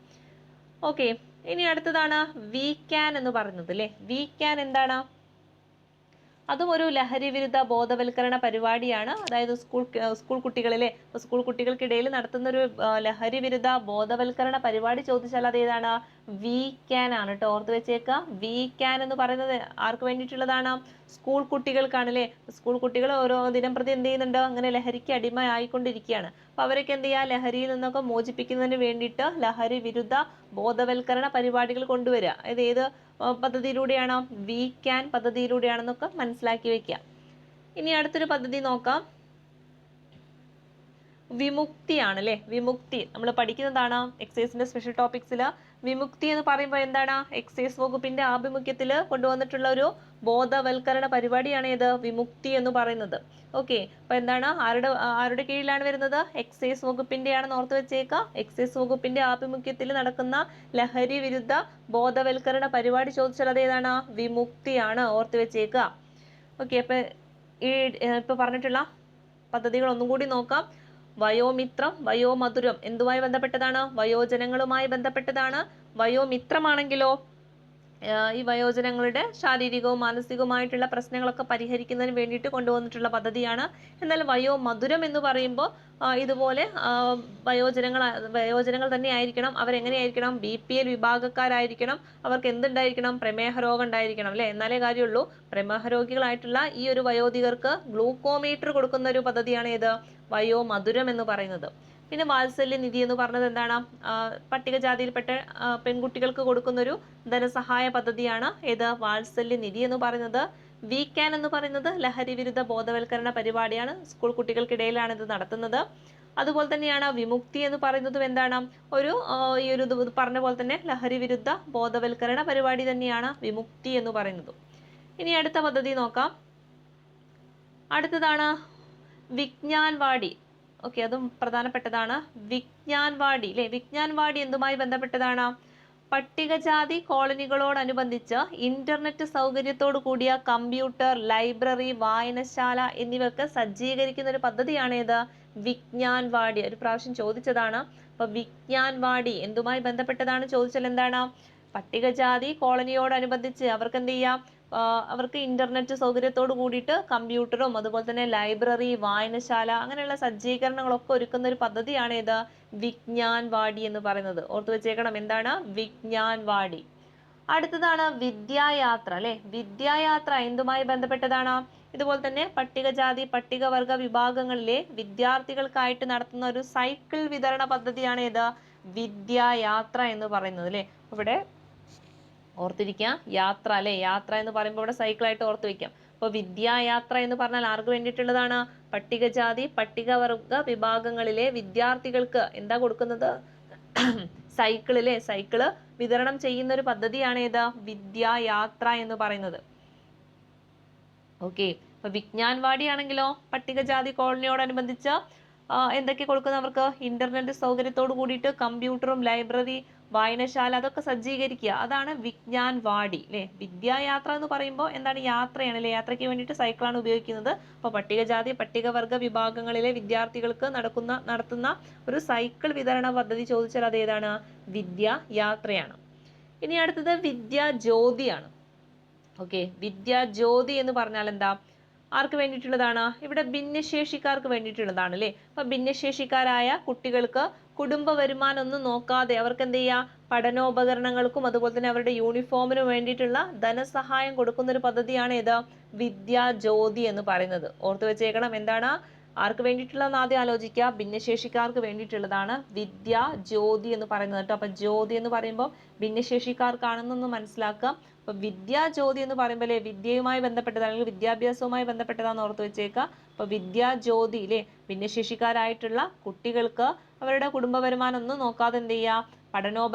ഓക്കെ, ഇനി അടുത്തതാണ് VCAN എന്ന് പറയുന്നത് അല്ലേ. VCAN എന്താണ്? അതും ഒരു ലഹരി വിരുദ്ധ ബോധവൽക്കരണ പരിപാടിയാണ്. അതായത് സ്കൂൾ കുട്ടികളിലെ സ്കൂൾ കുട്ടികൾക്കിടയിൽ നടത്തുന്ന ഒരു ലഹരി വിരുദ്ധ ബോധവൽക്കരണ പരിപാടി ചോദിച്ചാൽ അത് ഏതാണ്? VCAN ആണ് കേട്ടോ. ഓർത്ത് വെച്ചേക്കുക, VCAN എന്ന് പറയുന്നത് ആർക്ക് വേണ്ടിയിട്ടുള്ളതാണ്? സ്കൂൾ കുട്ടികൾക്കാണ് അല്ലേ. സ്കൂൾ കുട്ടികൾ ഓരോ ദിനം പ്രതി എന്ത് ചെയ്യുന്നുണ്ട്? അങ്ങനെ ലഹരിക്ക് അടിമയായിക്കൊണ്ടിരിക്കുകയാണ്. അപ്പൊ അവരൊക്കെ എന്ത് ചെയ്യുക? ലഹരിയിൽ നിന്നൊക്കെ മോചിപ്പിക്കുന്നതിന് വേണ്ടിയിട്ട് ലഹരി വിരുദ്ധ ബോധവൽക്കരണ പരിപാടികൾ കൊണ്ടുവരിക. അത് ഏത് പദ്ധതിയിലൂടെയാണ്? VCAN പദ്ധതിയിലൂടെയാണെന്നൊക്കെ മനസ്സിലാക്കി വെക്കുക. ഇനി അടുത്തൊരു പദ്ധതി നോക്കാം, വിമുക്തിയാണ് അല്ലെ. വിമുക്തി നമ്മൾ പഠിക്കുന്നതാണ് എക്സൈസിന്റെ സ്പെഷ്യൽ ടോപ്പിക്സിൽ. വിമുക്തി എന്ന് പറയുമ്പോൾ എന്താണ്? എക്സൈസ് വകുപ്പിന്റെ ആഭിമുഖ്യത്തിൽ കൊണ്ടുവന്നിട്ടുള്ള ഒരു ബോധവൽക്കരണ പരിപാടിയാണ് ഏത്? വിമുക്തി എന്ന് പറയുന്നത്. ഓക്കെ, അപ്പൊ എന്താണ്? ആരുടെ കീഴിലാണ് വരുന്നത്? എക്സൈസ് വകുപ്പിന്റെ ആണെന്ന് ഓർത്ത് വെച്ചേക്കുക. എക്സൈസ് വകുപ്പിന്റെ ആഭിമുഖ്യത്തിൽ നടക്കുന്ന ലഹരി വിരുദ്ധ ബോധവൽക്കരണ പരിപാടി ചോദിച്ചാൽ അത് ഏതാണ്? വിമുക്തിയാണ്. ഓർത്ത് വെച്ചേക്കുക. ഓക്കെ, അപ്പൊ ഇപ്പൊ പറഞ്ഞിട്ടുള്ള പദ്ധതികൾ ഒന്നും കൂടി നോക്കാം. വയോമിത്രം, വയോമധുരം എന്തുമായി ബന്ധപ്പെട്ടതാണ്? വയോജനങ്ങളുമായി ബന്ധപ്പെട്ടതാണ്. വയോമിത്രമാണെങ്കിലോ ഈ വയോജനങ്ങളുടെ ശാരീരികവും മാനസികവുമായിട്ടുള്ള പ്രശ്നങ്ങളൊക്കെ പരിഹരിക്കുന്നതിന് വേണ്ടിയിട്ട് കൊണ്ടുവന്നിട്ടുള്ള പദ്ധതിയാണ്. എന്നാൽ വയോമധുരം എന്ന് പറയുമ്പോൾ ഇതുപോലെ വയോജനങ്ങൾ തന്നെ ആയിരിക്കണം. അവരെങ്ങനെയായിരിക്കണം? BPL വിഭാഗക്കാരായിരിക്കണം. അവർക്ക് എന്തുണ്ടായിരിക്കണം? പ്രമേഹ രോഗം ഉണ്ടായിരിക്കണം അല്ലെ. എന്നാലേ കാര്യമുള്ളൂ. പ്രമേഹ രോഗികളായിട്ടുള്ള ഈ ഒരു വയോധികർക്ക് ഗ്ലൂക്കോമീറ്റർ കൊടുക്കുന്ന ഒരു പദ്ധതിയാണ് ഏത്? വയോമധുരം എന്ന് പറയുന്നത്. പിന്നെ വാത്സല്യ നിധി എന്ന് പറഞ്ഞത് എന്താണ്? പട്ടികജാതിയിൽപ്പെട്ട പെൺകുട്ടികൾക്ക് കൊടുക്കുന്നൊരു ധനസഹായ പദ്ധതിയാണ് ഏത്? വാത്സല്യ നിധി എന്ന് പറയുന്നത്. VCAN എന്ന് പറയുന്നത് ലഹരി വിരുദ്ധ ബോധവൽക്കരണ പരിപാടിയാണ്. സ്കൂൾ കുട്ടികൾക്കിടയിലാണ് ഇത് നടത്തുന്നത്. അതുപോലെ തന്നെയാണ് വിമുക്തി എന്ന് പറയുന്നതും എന്താണ്? ഈ ഒരു പറഞ്ഞ പോലെ തന്നെ ലഹരി വിരുദ്ധ ബോധവൽക്കരണ പരിപാടി തന്നെയാണ് വിമുക്തി എന്ന് പറയുന്നത്. ഇനി അടുത്ത പദ്ധതി നോക്കാം. അടുത്തതാണ് വിജ്ഞാൻ വാടി. ഓക്കെ, അതും പ്രധാനപ്പെട്ടതാണ്. വിജ്ഞാൻ വാടി അല്ലെ. വിജ്ഞാൻ വാടി എന്തുമായി ബന്ധപ്പെട്ടതാണ്? പട്ടികജാതി കോളനികളോടനുബന്ധിച്ച് ഇന്റർനെറ്റ് സൗകര്യത്തോടു കൂടിയ കമ്പ്യൂട്ടർ, ലൈബ്രറി, വായനശാല എന്നിവയൊക്കെ സജ്ജീകരിക്കുന്ന ഒരു പദ്ധതിയാണ് ഏത്? വിജ്ഞാൻ വാടി. ഒരു പ്രാവശ്യം ചോദിച്ചതാണ്. അപ്പൊ വിജ്ഞാൻ വാടി എന്തുമായി ബന്ധപ്പെട്ടതാണ് ചോദിച്ചാൽ എന്താണ്? പട്ടികജാതി കോളനിയോടനുബന്ധിച്ച് അവർക്ക് എന്ത് ചെയ്യാം? അവർക്ക് ഇന്റർനെറ്റ് സൗകര്യത്തോട് കൂടിയിട്ട് കമ്പ്യൂട്ടറും അതുപോലെ തന്നെ ലൈബ്രറി, വായനശാല അങ്ങനെയുള്ള സജ്ജീകരണങ്ങളൊക്കെ ഒരുക്കുന്ന ഒരു പദ്ധതിയാണ് ഏത്? വിജ്ഞാൻ വാടി എന്ന് പറയുന്നത്. ഓർത്തു വെച്ചേക്കണം, എന്താണ്? വിജ്ഞാൻ വാടി. അടുത്തതാണ് വിദ്യായാത്ര അല്ലെ. വിദ്യായാത്ര എന്തുമായി ബന്ധപ്പെട്ടതാണ്? ഇതുപോലെ തന്നെ പട്ടികജാതി പട്ടികവർഗ വിഭാഗങ്ങളിലെ വിദ്യാർത്ഥികൾക്കായിട്ട് നടത്തുന്ന ഒരു സൈക്കിൾ വിതരണ പദ്ധതിയാണ് ഏത്? വിദ്യായാത്ര എന്ന് പറയുന്നത് അല്ലേ. ഇവിടെ ഓർത്തിരിക്കുക, യാത്ര അല്ലെ, യാത്ര എന്ന് പറയുമ്പോൾ ഇവിടെ സൈക്കിളായിട്ട് ഓർത്ത് വെക്കാം. അപ്പോൾ വിദ്യായാത്ര എന്ന് പറഞ്ഞാൽ ആർക്ക് വേണ്ടിയിട്ടുള്ളതാണ്? പട്ടികജാതി പട്ടികവർഗ വിഭാഗങ്ങളിലെ വിദ്യാർത്ഥികൾക്ക് എന്താ കൊടുക്കുന്നത്? സൈക്കിളിലെ സൈക്കിള് വിതരണം ചെയ്യുന്ന ഒരു പദ്ധതിയാണ് ഏത്? വിദ്യായാത്ര എന്ന് പറയുന്നത്. ഓക്കെ, അപ്പൊ വിജ്ഞാൻ വാടി ആണെങ്കിലോ പട്ടികജാതി കോളനിയോടനുബന്ധിച്ച് എന്തൊക്കെ കൊടുക്കുന്നവർക്ക്? ഇന്റർനെറ്റ് സൗകര്യത്തോട് കൂടിയിട്ട് കമ്പ്യൂട്ടറും ലൈബ്രറി വായനശാല അതൊക്കെ സജ്ജീകരിക്കുക, അതാണ് വിജ്ഞാൻ വാടി അല്ലെ. വിദ്യായാത്ര എന്ന് പറയുമ്പോൾ എന്താണ്? യാത്രയാണ് അല്ലെ. യാത്രയ്ക്ക് വേണ്ടിയിട്ട് സൈക്കിളാണ് ഉപയോഗിക്കുന്നത്. അപ്പോൾ പട്ടികജാതി പട്ടികവർഗ വിഭാഗങ്ങളിലെ വിദ്യാർത്ഥികൾക്ക് നടത്തുന്ന ഒരു സൈക്കിൾ വിതരണ പദ്ധതി ചോദിച്ചാൽ അത് ഏതാണ്? വിദ്യായാത്രയാണ്. ഇനി അടുത്തത് വിദ്യാജ്യോതിയാണ്. ഓക്കെ, വിദ്യാജ്യോതി എന്ന് പറഞ്ഞാൽ എന്താ? ആർക്ക് വേണ്ടിയിട്ടുള്ളതാണ്? ഇവിടെ ഭിന്നശേഷിക്കാർക്ക് വേണ്ടിയിട്ടുള്ളതാണ് അല്ലേ. അപ്പൊ ഭിന്നശേഷിക്കാരായ കുട്ടികൾക്ക് കുടുംബ വരുമാനം ഒന്നും നോക്കാതെ അവർക്ക് എന്ത് ചെയ്യാ? പഠനോപകരണങ്ങൾക്കും അതുപോലെ തന്നെ അവരുടെ യൂണിഫോമിനും വേണ്ടിയിട്ടുള്ള ധനസഹായം കൊടുക്കുന്ന ഒരു പദ്ധതിയാണ് ഏത്? വിദ്യാജ്യോതി എന്ന് പറയുന്നത്. ഓർത്തു വെച്ചേക്കണം. എന്താണ്? ആർക്ക് വേണ്ടിയിട്ടുള്ളതെന്ന് ആദ്യം ആലോചിക്കുക. ഭിന്നശേഷിക്കാർക്ക് വേണ്ടിയിട്ടുള്ളതാണ് വിദ്യാജ്യോതി എന്ന് പറയുന്നത് കേട്ടോ. അപ്പൊ ജ്യോതി എന്ന് പറയുമ്പോൾ ഭിന്നശേഷിക്കാർക്കാണെന്നൊന്ന് മനസ്സിലാക്കുക. അപ്പൊ വിദ്യാജ്യോതി എന്ന് പറയുമ്പോൾ വിദ്യയുമായി ബന്ധപ്പെട്ടത് അല്ലെങ്കിൽ വിദ്യാഭ്യാസവുമായി ബന്ധപ്പെട്ടതാന്ന് ഓർത്ത് വെച്ചേക്കുക. അപ്പൊ വിദ്യാജ്യോതി അല്ലേ, ഭിന്നശേഷിക്കാരായിട്ടുള്ള കുട്ടികൾക്ക് അവരുടെ കുടുംബ വരുമാനം ഒന്നും നോക്കാതെ എന്ത് ചെയ്യുക?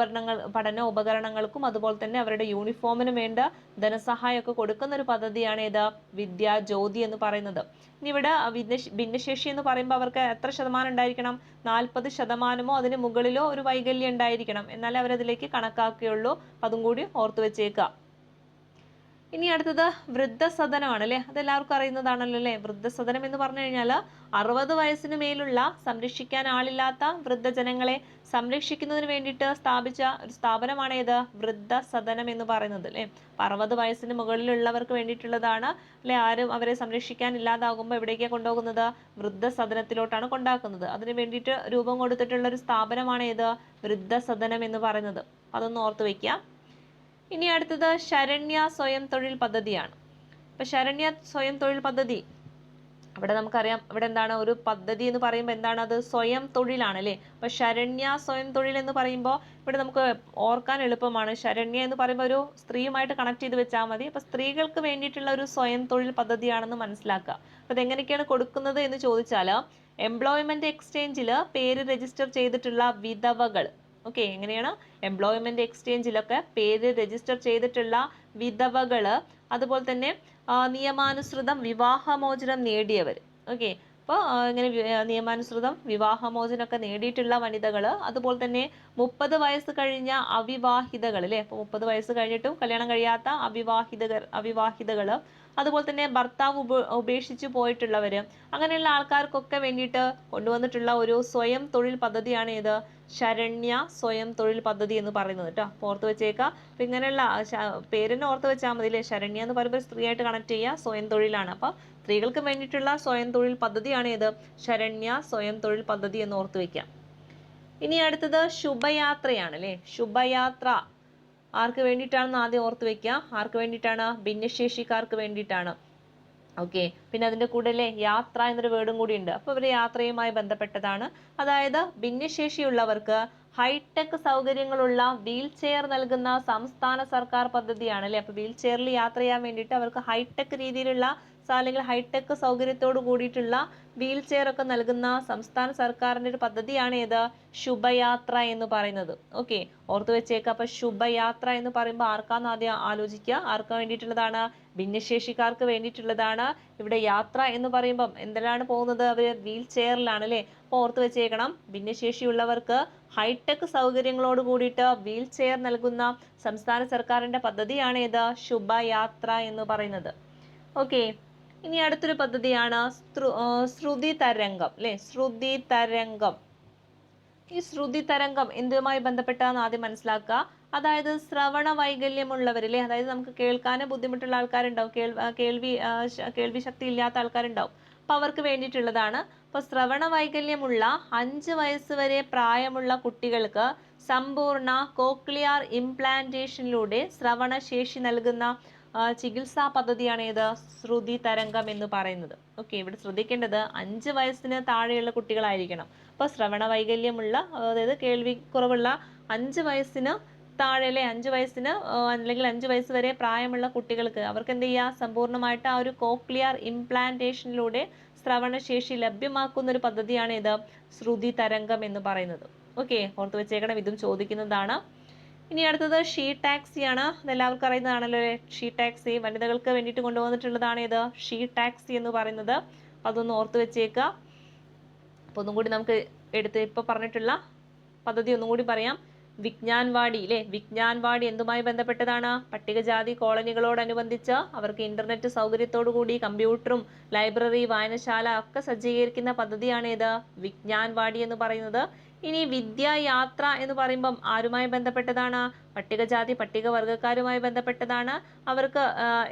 പഠന ഉപകരണങ്ങൾക്കും അതുപോലെ തന്നെ അവരുടെ യൂണിഫോമിനും വേണ്ട ധനസഹായമൊക്കെ കൊടുക്കുന്ന ഒരു പദ്ധതിയാണ് ഏത്? വിദ്യാജ്യോതി എന്ന് പറയുന്നത്. ഇനി ഇവിടെ ഭിന്നശേഷി എന്ന് പറയുമ്പോൾ അവർക്ക് എത്ര ശതമാനം ഉണ്ടായിരിക്കണം? 40% അതിന് മുകളിലോ ഒരു വൈകല്യം ഉണ്ടായിരിക്കണം, എന്നാലേ അവരതിലേക്ക് കണക്കാക്കുകയുള്ളൂ. അതും കൂടി ഓർത്തു വെച്ചേക്കുക. ഇനി അടുത്തത് വൃദ്ധസദനമാണ് അല്ലെ. അതെല്ലാവർക്കും അറിയുന്നതാണല്ലോ അല്ലെ. വൃദ്ധസദനം എന്ന് പറഞ്ഞു കഴിഞ്ഞാൽ 60 വയസ്സിന് മേലുള്ള സംരക്ഷിക്കാൻ ആളില്ലാത്ത വൃദ്ധജനങ്ങളെ സംരക്ഷിക്കുന്നതിന് വേണ്ടിയിട്ട് സ്ഥാപിച്ച ഒരു സ്ഥാപനമാണ് ഏത്? വൃദ്ധസദനം എന്ന് പറയുന്നത് അല്ലെ. 60 വയസ്സിന് മുകളിലുള്ളവർക്ക് വേണ്ടിയിട്ടുള്ളതാണ് അല്ലെ. ആരും അവരെ സംരക്ഷിക്കാൻ ഇല്ലാതാകുമ്പോൾ എവിടേക്കാണ് കൊണ്ടുപോകുന്നത്? വൃദ്ധസദനത്തിലോട്ടാണ് കൊണ്ടാക്കുന്നത്. അതിന് വേണ്ടിയിട്ട് രൂപം കൊടുത്തിട്ടുള്ള ഒരു സ്ഥാപനമാണ് ഏത്? വൃദ്ധസദനം എന്ന് പറയുന്നത്. അതൊന്ന് ഓർത്ത് വെക്കുക. ഇനി അടുത്തത് ശരണ്യ സ്വയം തൊഴിൽ പദ്ധതിയാണ്. അപ്പൊ ശരണ്യ സ്വയം തൊഴിൽ പദ്ധതി ഇവിടെ നമുക്കറിയാം. ഇവിടെ എന്താണ്? ഒരു പദ്ധതി എന്ന് പറയുമ്പോൾ എന്താണ്? അത് സ്വയം തൊഴിലാണ് അല്ലെ. അപ്പൊ ശരണ്യ സ്വയം തൊഴിൽ എന്ന് പറയുമ്പോൾ ഇവിടെ നമുക്ക് ഓർക്കാൻ എളുപ്പമാണ്. ശരണ്യ എന്ന് പറയുമ്പോൾ ഒരു സ്ത്രീയുമായിട്ട് കണക്ട് ചെയ്ത് വെച്ചാൽ മതി. അപ്പൊ സ്ത്രീകൾക്ക് വേണ്ടിയിട്ടുള്ള ഒരു സ്വയം തൊഴിൽ പദ്ധതിയാണെന്ന് മനസ്സിലാക്കുക. അപ്പൊ അതെങ്ങനെയൊക്കെയാണ് കൊടുക്കുന്നത് എന്ന് ചോദിച്ചാൽ എംപ്ലോയ്മെന്റ് എക്സ്ചേഞ്ചിൽ പേര് രജിസ്റ്റർ ചെയ്തിട്ടുള്ള വിധവകൾ. ഓക്കെ, എങ്ങനെയാണ്? എംപ്ലോയ്മെന്റ് എക്സ്ചേഞ്ചിലൊക്കെ പേര് രജിസ്റ്റർ ചെയ്തിട്ടുള്ള വിധവകള്, അതുപോലെ തന്നെ നിയമാനുസൃതം വിവാഹമോചനം നേടിയവർ. ഓക്കെ, അപ്പോൾ ഇങ്ങനെ നിയമാനുസൃതം വിവാഹമോചനമൊക്കെ നേടിയിട്ടുള്ള വനിതകൾ, അതുപോലെ തന്നെ 30 വയസ്സ് കഴിഞ്ഞ അവിവാഹിതകൾ അല്ലേ. അപ്പോൾ 30 വയസ്സ് കഴിഞ്ഞിട്ടും കല്യാണം കഴിയാത്ത അവിവാഹിതകൾ, അതുപോലെ തന്നെ ഭർത്താവ് ഉപേക്ഷിച്ചു പോയിട്ടുള്ളവർ, അങ്ങനെയുള്ള ആൾക്കാർക്കൊക്കെ വേണ്ടിയിട്ട് കൊണ്ടുവന്നിട്ടുള്ള ഒരു സ്വയം തൊഴിൽ പദ്ധതിയാണ് ഏത്? ശരണ്യ സ്വയം തൊഴിൽ പദ്ധതി എന്ന് പറയുന്നത് കേട്ടോ. അപ്പോൾ ഓർത്ത് വെച്ചേക്കാം. അപ്പം ഇങ്ങനെയുള്ള പേരിനെ ഓർത്ത് വെച്ചാൽ മതി അല്ലേ. ശരണ്യ എന്ന് പറയുമ്പോൾ സ്ത്രീയായിട്ട് കണക്ട് ചെയ്യുക, സ്വയം തൊഴിലാണ്. അപ്പോൾ സ്ത്രീകൾക്ക് വേണ്ടിയിട്ടുള്ള സ്വയം തൊഴിൽ പദ്ധതിയാണ് ഏത്? ശരണ്യ സ്വയം തൊഴിൽ പദ്ധതി എന്ന് ഓർത്ത് വെക്കാം. ഇനി അടുത്തത് ശുഭയാത്രയാണ് അല്ലേ. ശുഭയാത്ര ആർക്ക് വേണ്ടിയിട്ടാണെന്ന് ആദ്യം ഓർത്ത് വെക്കുക. ആർക്ക് വേണ്ടിയിട്ടാണ്? ഭിന്നശേഷിക്കാർക്ക് വേണ്ടിയിട്ടാണ്. ഓക്കെ, പിന്നെ അതിൻ്റെ കൂടെ അല്ലേ യാത്ര എന്നൊരു വേർഡും കൂടി ഉണ്ട്. അപ്പോൾ ഇവർ യാത്രയുമായി ബന്ധപ്പെട്ടതാണ്. അതായത് ഭിന്നശേഷിയുള്ളവർക്ക് ഹൈടെക് സൗകര്യങ്ങളുള്ള വീൽ ചെയർ നൽകുന്ന സംസ്ഥാന സർക്കാർ പദ്ധതിയാണ് അല്ലേ. അപ്പോൾ വീൽ ചെയറിൽ യാത്ര ചെയ്യാൻ വേണ്ടിയിട്ട് അവർക്ക് ഹൈടെക് രീതിയിലുള്ള അല്ലെങ്കിൽ ഹൈടെക് സൗകര്യത്തോട് കൂടിയിട്ടുള്ള വീൽ ചെയർ ഒക്കെ നൽകുന്ന സംസ്ഥാന സർക്കാരിൻ്റെ ഒരു പദ്ധതിയാണ് ഏത്? ശുഭയാത്ര എന്ന് പറയുന്നത്. ഓക്കെ, ഓർത്തു വെച്ചേക്കുക. അപ്പൊ ശുഭയാത്ര എന്ന് പറയുമ്പോൾ ആർക്കാന്ന് ആദ്യം ആലോചിക്കുക. ആർക്ക് വേണ്ടിയിട്ടുള്ളതാണ്? ഭിന്നശേഷിക്കാർക്ക് വേണ്ടിയിട്ടുള്ളതാണ്. ഇവിടെ യാത്ര എന്ന് പറയുമ്പം എന്തിനാണ് പോകുന്നത്? അവർ വീൽ ചെയറിലാണ് അല്ലേ. അപ്പോൾ ഓർത്ത് വെച്ചേക്കണം, ഭിന്നശേഷിയുള്ളവർക്ക് ഹൈടെക് സൗകര്യങ്ങളോട് കൂടിയിട്ട് വീൽ ചെയർ നൽകുന്ന സംസ്ഥാന സർക്കാരിൻ്റെ പദ്ധതിയാണ് ഏത്? ശുഭയാത്ര എന്ന് പറയുന്നത്. ഓക്കെ, ഇനി അടുത്തൊരു പദ്ധതിയാണ് ശ്രുതി തരംഗം അല്ലെ. ശ്രുതി തരംഗം. ഈ ശ്രുതി തരംഗം എന്തുമായി ബന്ധപ്പെട്ടാന്ന് ആദ്യം മനസ്സിലാക്കുക. അതായത് ശ്രവണ വൈകല്യമുള്ളവരില്ലേ, അതായത് നമുക്ക് കേൾക്കാനും ബുദ്ധിമുട്ടുള്ള ആൾക്കാരുണ്ടാവും, കേൾവി ശക്തി ഇല്ലാത്ത ആൾക്കാരുണ്ടാവും. അപ്പോൾ അവർക്ക് വേണ്ടിയിട്ടുള്ളതാണ്. അപ്പോൾ ശ്രവണ വൈകല്യമുള്ള 5 വയസ്സ് വരെ പ്രായമുള്ള കുട്ടികൾക്ക് സമ്പൂർണ്ണ കോക്ലിയർ ഇംപ്ലാന്റേഷനിലൂടെ ശ്രവണശേഷി നൽകുന്ന ചികിത്സാ പദ്ധതിയാണ് ഏത് ശ്രുതി തരംഗം എന്ന് പറയുന്നത്. ഓക്കെ, ഇവിടെ ശ്രദ്ധിക്കേണ്ടത് 5 വയസ്സിന് താഴെയുള്ള കുട്ടികളായിരിക്കണം. അപ്പോൾ ശ്രവണ വൈകല്യമുള്ള, അതായത് കേൾവി കുറവുള്ള 5 വയസ്സിന് താഴെ അല്ലെ, 5 വയസ്സിന് അല്ലെങ്കിൽ 5 വയസ്സ് വരെ പ്രായമുള്ള കുട്ടികൾക്ക് അവർക്ക് എന്ത് ചെയ്യുക, സമ്പൂർണ്ണമായിട്ട് ആ ഒരു കോക്ലിയർ ഇംപ്ലാന്റേഷനിലൂടെ ശ്രവണശേഷി ലഭ്യമാക്കുന്ന ഒരു പദ്ധതിയാണ് ഇത് ശ്രുതി തരംഗം എന്ന് പറയുന്നത്. ഓക്കെ, ഓർത്ത് വെച്ചേക്കണം, ഇതും ചോദിക്കുന്നതാണ്. ഇനി അടുത്തത് ഷീ ടാക്സി ആണ്. അതെല്ലാവർക്കും അറിയുന്നതാണല്ലോ അല്ലേ, ഷീ ടാക്സി വനിതകൾക്ക് വേണ്ടിയിട്ട് കൊണ്ടുവന്നിട്ടുള്ളതാണ് ഇത് ഷീ ടാക്സി എന്ന് പറയുന്നത്. അപ്പം അതൊന്ന് ഓർത്ത് വെച്ചേക്കുക. അപ്പോൾ ഒന്നും കൂടി നമുക്ക് ഇപ്പോൾ പറഞ്ഞിട്ടുള്ള പദ്ധതി ഒന്നും കൂടി പറയാം. വിജ്ഞാൻവാടി അല്ലേ, വിജ്ഞാൻവാടി എന്തുമായി ബന്ധപ്പെട്ടതാണ്? പട്ടികജാതി കോളനികളോടനുബന്ധിച്ച് അവർക്ക് ഇന്റർനെറ്റ് സൗകര്യത്തോടു കൂടി കമ്പ്യൂട്ടറും ലൈബ്രറി വായനശാല ഒക്കെ സജ്ജീകരിക്കുന്ന പദ്ധതിയാണ് ഇത് വിജ്ഞാൻവാടി എന്ന് പറയുന്നത്. ഇനി വിദ്യായാത്ര എന്ന് പറയുമ്പം ആരുമായി ബന്ധപ്പെട്ടതാണ്? പട്ടികജാതി പട്ടികവർഗക്കാരുമായി ബന്ധപ്പെട്ടതാണ്. അവർക്ക്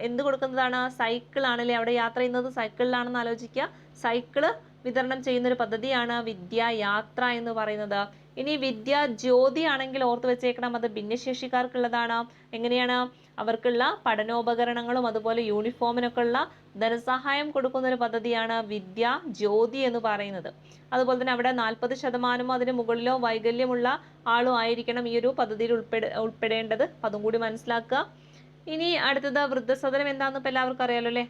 എന്ത് കൊടുക്കുന്നതാണ്? സൈക്കിൾ ആണല്ലേ, അവിടെ യാത്ര ചെയ്യുന്നത് സൈക്കിളിലാണെന്ന് ആലോചിക്കുക. സൈക്കിള് വിതരണം ചെയ്യുന്ന ഒരു പദ്ധതിയാണ് വിദ്യായാത്ര എന്ന് പറയുന്നത്. ഇനി വിദ്യാജ്യോതി ആണെങ്കിൽ ഓർത്ത് വെച്ചേക്കണം, അത് ഭിന്നശേഷിക്കാർക്കുള്ളതാണ്. എങ്ങനെയാണ്? അവർക്കുള്ള പഠനോപകരണങ്ങളും അതുപോലെ യൂണിഫോമിനൊക്കെ ഉള്ള ധനസഹായം കൊടുക്കുന്ന ഒരു പദ്ധതിയാണ് വിദ്യാജ്യോതി എന്ന് പറയുന്നത്. അതുപോലെ തന്നെ അവിടെ 40% അതിന് മുകളിലോ വൈകല്യമുള്ള ആളും ആയിരിക്കണം ഈ ഒരു പദ്ധതിയിൽ ഉൾപ്പെടേണ്ടത്. അതും കൂടി മനസ്സിലാക്കുക. ഇനി അടുത്തത് വൃദ്ധസദനം എന്താണെന്ന് ഇപ്പം എല്ലാവർക്കും അറിയാലോ അല്ലേ.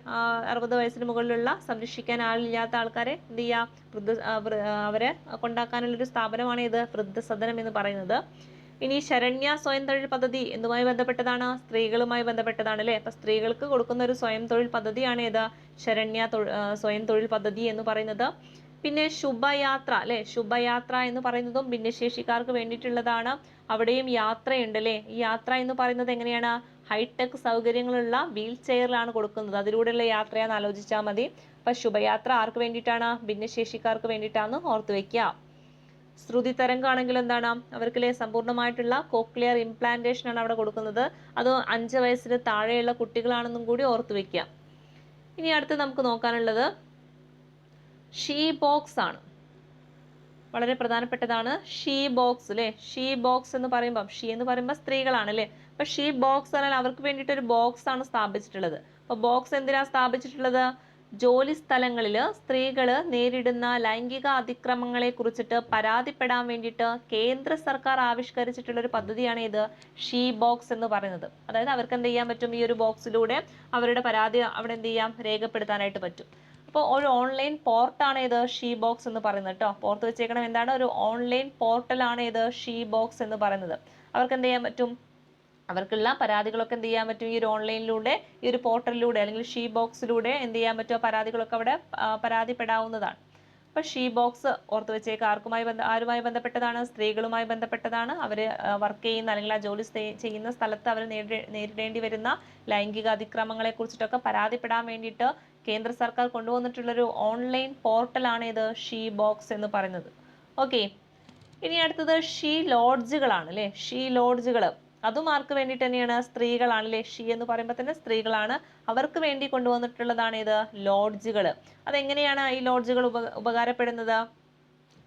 60 വയസ്സിന് മുകളിലുള്ള സംരക്ഷിക്കാൻ ആളില്ലാത്ത ആൾക്കാരെ എന്ത് ചെയ്യുക, അവരെ കൊണ്ടാക്കാനുള്ളൊരു സ്ഥാപനമാണ് ഇത് വൃദ്ധസദനം എന്ന് പറയുന്നത്. ഇനി ശരണ്യ സ്വയം തൊഴിൽ പദ്ധതി എന്തുമായി ബന്ധപ്പെട്ടതാണ്? സ്ത്രീകളുമായി ബന്ധപ്പെട്ടതാണ് അല്ലേ. അപ്പൊ സ്ത്രീകൾക്ക് കൊടുക്കുന്ന ഒരു സ്വയം തൊഴിൽ പദ്ധതിയാണ് ഏത് ശരണ്യ സ്വയം തൊഴിൽ പദ്ധതി എന്ന് പറയുന്നത്. പിന്നെ ശുഭയാത്ര അല്ലെ, ശുഭയാത്ര എന്ന് പറയുന്നതും ഭിന്നശേഷിക്കാർക്ക് വേണ്ടിയിട്ടുള്ളതാണ്. അവിടെയും യാത്രയുണ്ട് അല്ലേ. ഈ യാത്ര എന്ന് പറയുന്നത് എങ്ങനെയാണ്? ഹൈടെക് സൗകര്യങ്ങളുള്ള വീൽ ചെയറിലാണ് കൊടുക്കുന്നത്. അതിലൂടെയുള്ള യാത്രയാണെന്ന് ആലോചിച്ചാൽ മതി. അപ്പൊ ശുഭയാത്ര ആർക്ക് വേണ്ടിയിട്ടാണ്? ഭിന്നശേഷിക്കാർക്ക് വേണ്ടിയിട്ടാണ്, ഓർത്ത് വെക്കുക. ശ്രുതി തരംഗാണെങ്കിൽ എന്താണ്? അവർക്കിലെ സമ്പൂർണ്ണമായിട്ടുള്ള കോക്ലിയർ ഇംപ്ലാന്റേഷൻ ആണ് അവിടെ കൊടുക്കുന്നത്. അത് 5 വയസ്സിന് താഴെയുള്ള കുട്ടികളാണെന്നും കൂടി ഓർത്ത് വെക്കുക. ഇനി അടുത്ത് നമുക്ക് നോക്കാനുള്ളത് ഷീ ബോക്സ് ആണ്. വളരെ പ്രധാനപ്പെട്ടതാണ് ഷീ ബോക്സ് അല്ലെ. ഷീ ബോക്സ് എന്ന് പറയുമ്പോൾ, ഷീ എന്ന് പറയുമ്പോൾ സ്ത്രീകളാണ് അല്ലെ. അപ്പൊ ഷീ ബോക്സ് എന്നാൽ അവർക്ക് വേണ്ടിയിട്ട് ഒരു ബോക്സ് ആണ് സ്ഥാപിച്ചിട്ടുള്ളത്. അപ്പൊ ബോക്സ് എന്തിനാ സ്ഥാപിച്ചിട്ടുള്ളത്? ജോലി സ്ഥലങ്ങളിൽ സ്ത്രീകൾ നേരിടുന്ന ലൈംഗിക അതിക്രമങ്ങളെ കുറിച്ചിട്ട് പരാതിപ്പെടാൻ വേണ്ടിയിട്ട് കേന്ദ്ര സർക്കാർ ആവിഷ്കരിച്ചിട്ടുള്ള ഒരു പദ്ധതിയാണ് ഇത് ഷീ ബോക്സ് എന്ന് പറയുന്നത്. അതായത് അവർക്ക് എന്ത് ചെയ്യാൻ പറ്റും? ഈ ഒരു ബോക്സിലൂടെ അവരുടെ പരാതി അവിടെ എന്ത് ചെയ്യാം, രേഖപ്പെടുത്താനായിട്ട് പറ്റും. അപ്പോൾ ഒരു ഓൺലൈൻ പോർട്ടാണ് ഇത് ഷീ ബോക്സ് എന്ന് പറയുന്നത് കേട്ടോ. ഓർത്ത് വെച്ചേക്കണം, എന്താണ്? ഒരു ഓൺലൈൻ പോർട്ടലാണ് ഇത് ഷീ ബോക്സ് എന്ന് പറയുന്നത്. അവർക്ക് എന്ത് ചെയ്യാൻ പറ്റും? അവർക്കുള്ള പരാതികളൊക്കെ എന്ത് ചെയ്യാൻ പറ്റും? ഈ ഒരു ഓൺലൈനിലൂടെ, ഈ ഒരു പോർട്ടലിലൂടെ അല്ലെങ്കിൽ ഷീ ബോക്സിലൂടെ എന്ത് ചെയ്യാൻ പറ്റുമോ? പരാതികളൊക്കെ അവിടെ പരാതിപ്പെടാവുന്നതാണ്. അപ്പോൾ ഷീ ബോക്സ് ഓർത്ത് വെച്ചേക്ക് ആരുമായി ബന്ധപ്പെട്ടതാണ്? സ്ത്രീകളുമായി ബന്ധപ്പെട്ടതാണ്. അവർ വർക്ക് ചെയ്യുന്ന അല്ലെങ്കിൽ ആ ജോലി ചെയ്യുന്ന സ്ഥലത്ത് അവർ നേരിടേണ്ടി വരുന്ന ലൈംഗിക അതിക്രമങ്ങളെ കുറിച്ചിട്ടൊക്കെ പരാതിപ്പെടാൻ വേണ്ടിയിട്ട് കേന്ദ്ര സർക്കാർ കൊണ്ടുവന്നിട്ടുള്ളൊരു ഓൺലൈൻ പോർട്ടലാണ് ഇത് ഷീ ബോക്സ് എന്ന് പറയുന്നത്. ഓക്കെ, ഇനി അടുത്തത് ഷീ ലോഡ്ജുകളാണ് അല്ലേ. ഷീ ലോഡ്ജുകൾ അതും ആർക്ക് വേണ്ടിയിട്ട് തന്നെയാണ്? സ്ത്രീകളാണ് അല്ലേ. ഷീ എന്ന് പറയുമ്പോൾ തന്നെ സ്ത്രീകളാണ്. അവർക്ക് വേണ്ടി കൊണ്ടുവന്നിട്ടുള്ളതാണ് ഇത് ലോഡ്ജുകൾ. അതെങ്ങനെയാണ് ഈ ലോഡ്ജുകൾ ഉപകാരപ്പെടുന്നത്?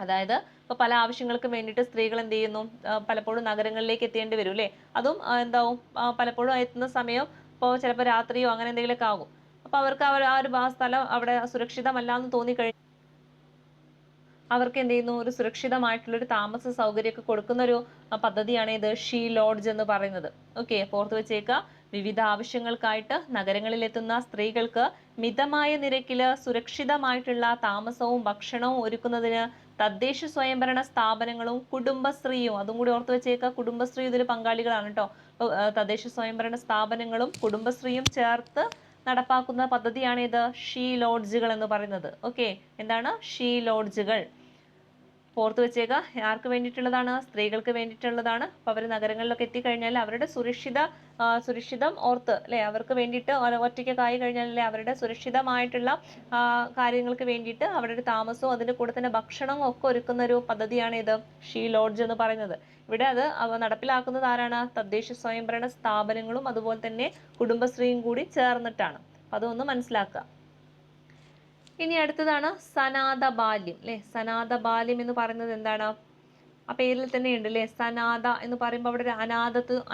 അതായത് ഇപ്പോൾ പല ആവശ്യങ്ങൾക്കും വേണ്ടിയിട്ട് സ്ത്രീകൾ എന്ത് ചെയ്യുന്നു? പലപ്പോഴും നഗരങ്ങളിലേക്ക് എത്തേണ്ടി വരും അല്ലേ. അതും എന്താവും, പലപ്പോഴും എത്തുന്ന സമയം ഇപ്പോൾ ചിലപ്പോൾ രാത്രിയോ അങ്ങനെ എന്തെങ്കിലുമൊക്കെ ആകും. അപ്പോൾ അവർക്ക് ആ ഒരു സ്ഥലം അവിടെ സുരക്ഷിതമല്ല എന്ന് തോന്നിക്കഴിഞ്ഞാൽ അവർക്ക് എന്ത് ചെയ്യുന്നു? ഒരു സുരക്ഷിതമായിട്ടുള്ളൊരു താമസ സൗകര്യമൊക്കെ കൊടുക്കുന്ന ഒരു പദ്ധതിയാണ് ഇത് ഷീ ലോഡ്ജ് എന്ന് പറയുന്നത്. ഓക്കെ, ഓർത്ത് വെച്ചേക്കുക. വിവിധ ആവശ്യങ്ങൾക്കായിട്ട് നഗരങ്ങളിൽ എത്തുന്ന സ്ത്രീകൾക്ക് മിതമായ നിരക്കിൽ സുരക്ഷിതമായിട്ടുള്ള താമസവും ഭക്ഷണവും ഒരുക്കുന്നതിന് തദ്ദേശ സ്വയംഭരണ സ്ഥാപനങ്ങളും കുടുംബശ്രീയും, അതും കൂടി ഓർത്ത് വെച്ചേക്കുക, കുടുംബശ്രീ ഇതിൽ പങ്കാളികളാണ് കേട്ടോ. തദ്ദേശ സ്വയംഭരണ സ്ഥാപനങ്ങളും കുടുംബശ്രീയും ചേർത്ത് നടപ്പാക്കുന്ന പദ്ധതിയാണ് ഇത് ഷീ ലോഡ്ജുകൾ എന്ന് പറയുന്നത്. ഓക്കെ, എന്താണ് ഷീ ലോഡ്ജുകൾ? ഓർത്ത് വെച്ചേക്കുക, ആർക്ക് വേണ്ടിയിട്ടുള്ളതാണ്? സ്ത്രീകൾക്ക് വേണ്ടിയിട്ടുള്ളതാണ്. അപ്പോൾ അവർ നഗരങ്ങളിലൊക്കെ എത്തിക്കഴിഞ്ഞാൽ അവരുടെ സുരക്ഷിതം ഓർത്ത് അല്ലെ, അവർക്ക് വേണ്ടിയിട്ട് ഒറ്റയ്ക്കൊക്കെ ആയി കഴിഞ്ഞാൽ അല്ലെ അവരുടെ സുരക്ഷിതമായിട്ടുള്ള കാര്യങ്ങൾക്ക് വേണ്ടിയിട്ട് അവരുടെ താമസവും അതിൻ്റെ കൂടെ തന്നെ ഭക്ഷണവും ഒക്കെ ഒരുക്കുന്ന ഒരു പദ്ധതിയാണ് ഇത് ഷീ ലോഡ്ജ് എന്ന് പറയുന്നത്. ഇവിടെ അത് നടപ്പിലാക്കുന്നത് ആരാണ്? തദ്ദേശ സ്വയംഭരണ സ്ഥാപനങ്ങളും അതുപോലെ തന്നെ കുടുംബശ്രീയും കൂടി ചേർന്നിട്ടാണ്. അപ്പം അതൊന്ന് മനസ്സിലാക്കുക. ഇനി അടുത്തതാണ് സനാഥ ബാല്യം അല്ലെ. സനാഥ ബാല്യം എന്ന് പറയുന്നത് എന്താണ്? ആ പേരിൽ തന്നെ ഉണ്ട് അല്ലേ, സനാഥ എന്ന് പറയുമ്പോൾ അവിടെ ഒരു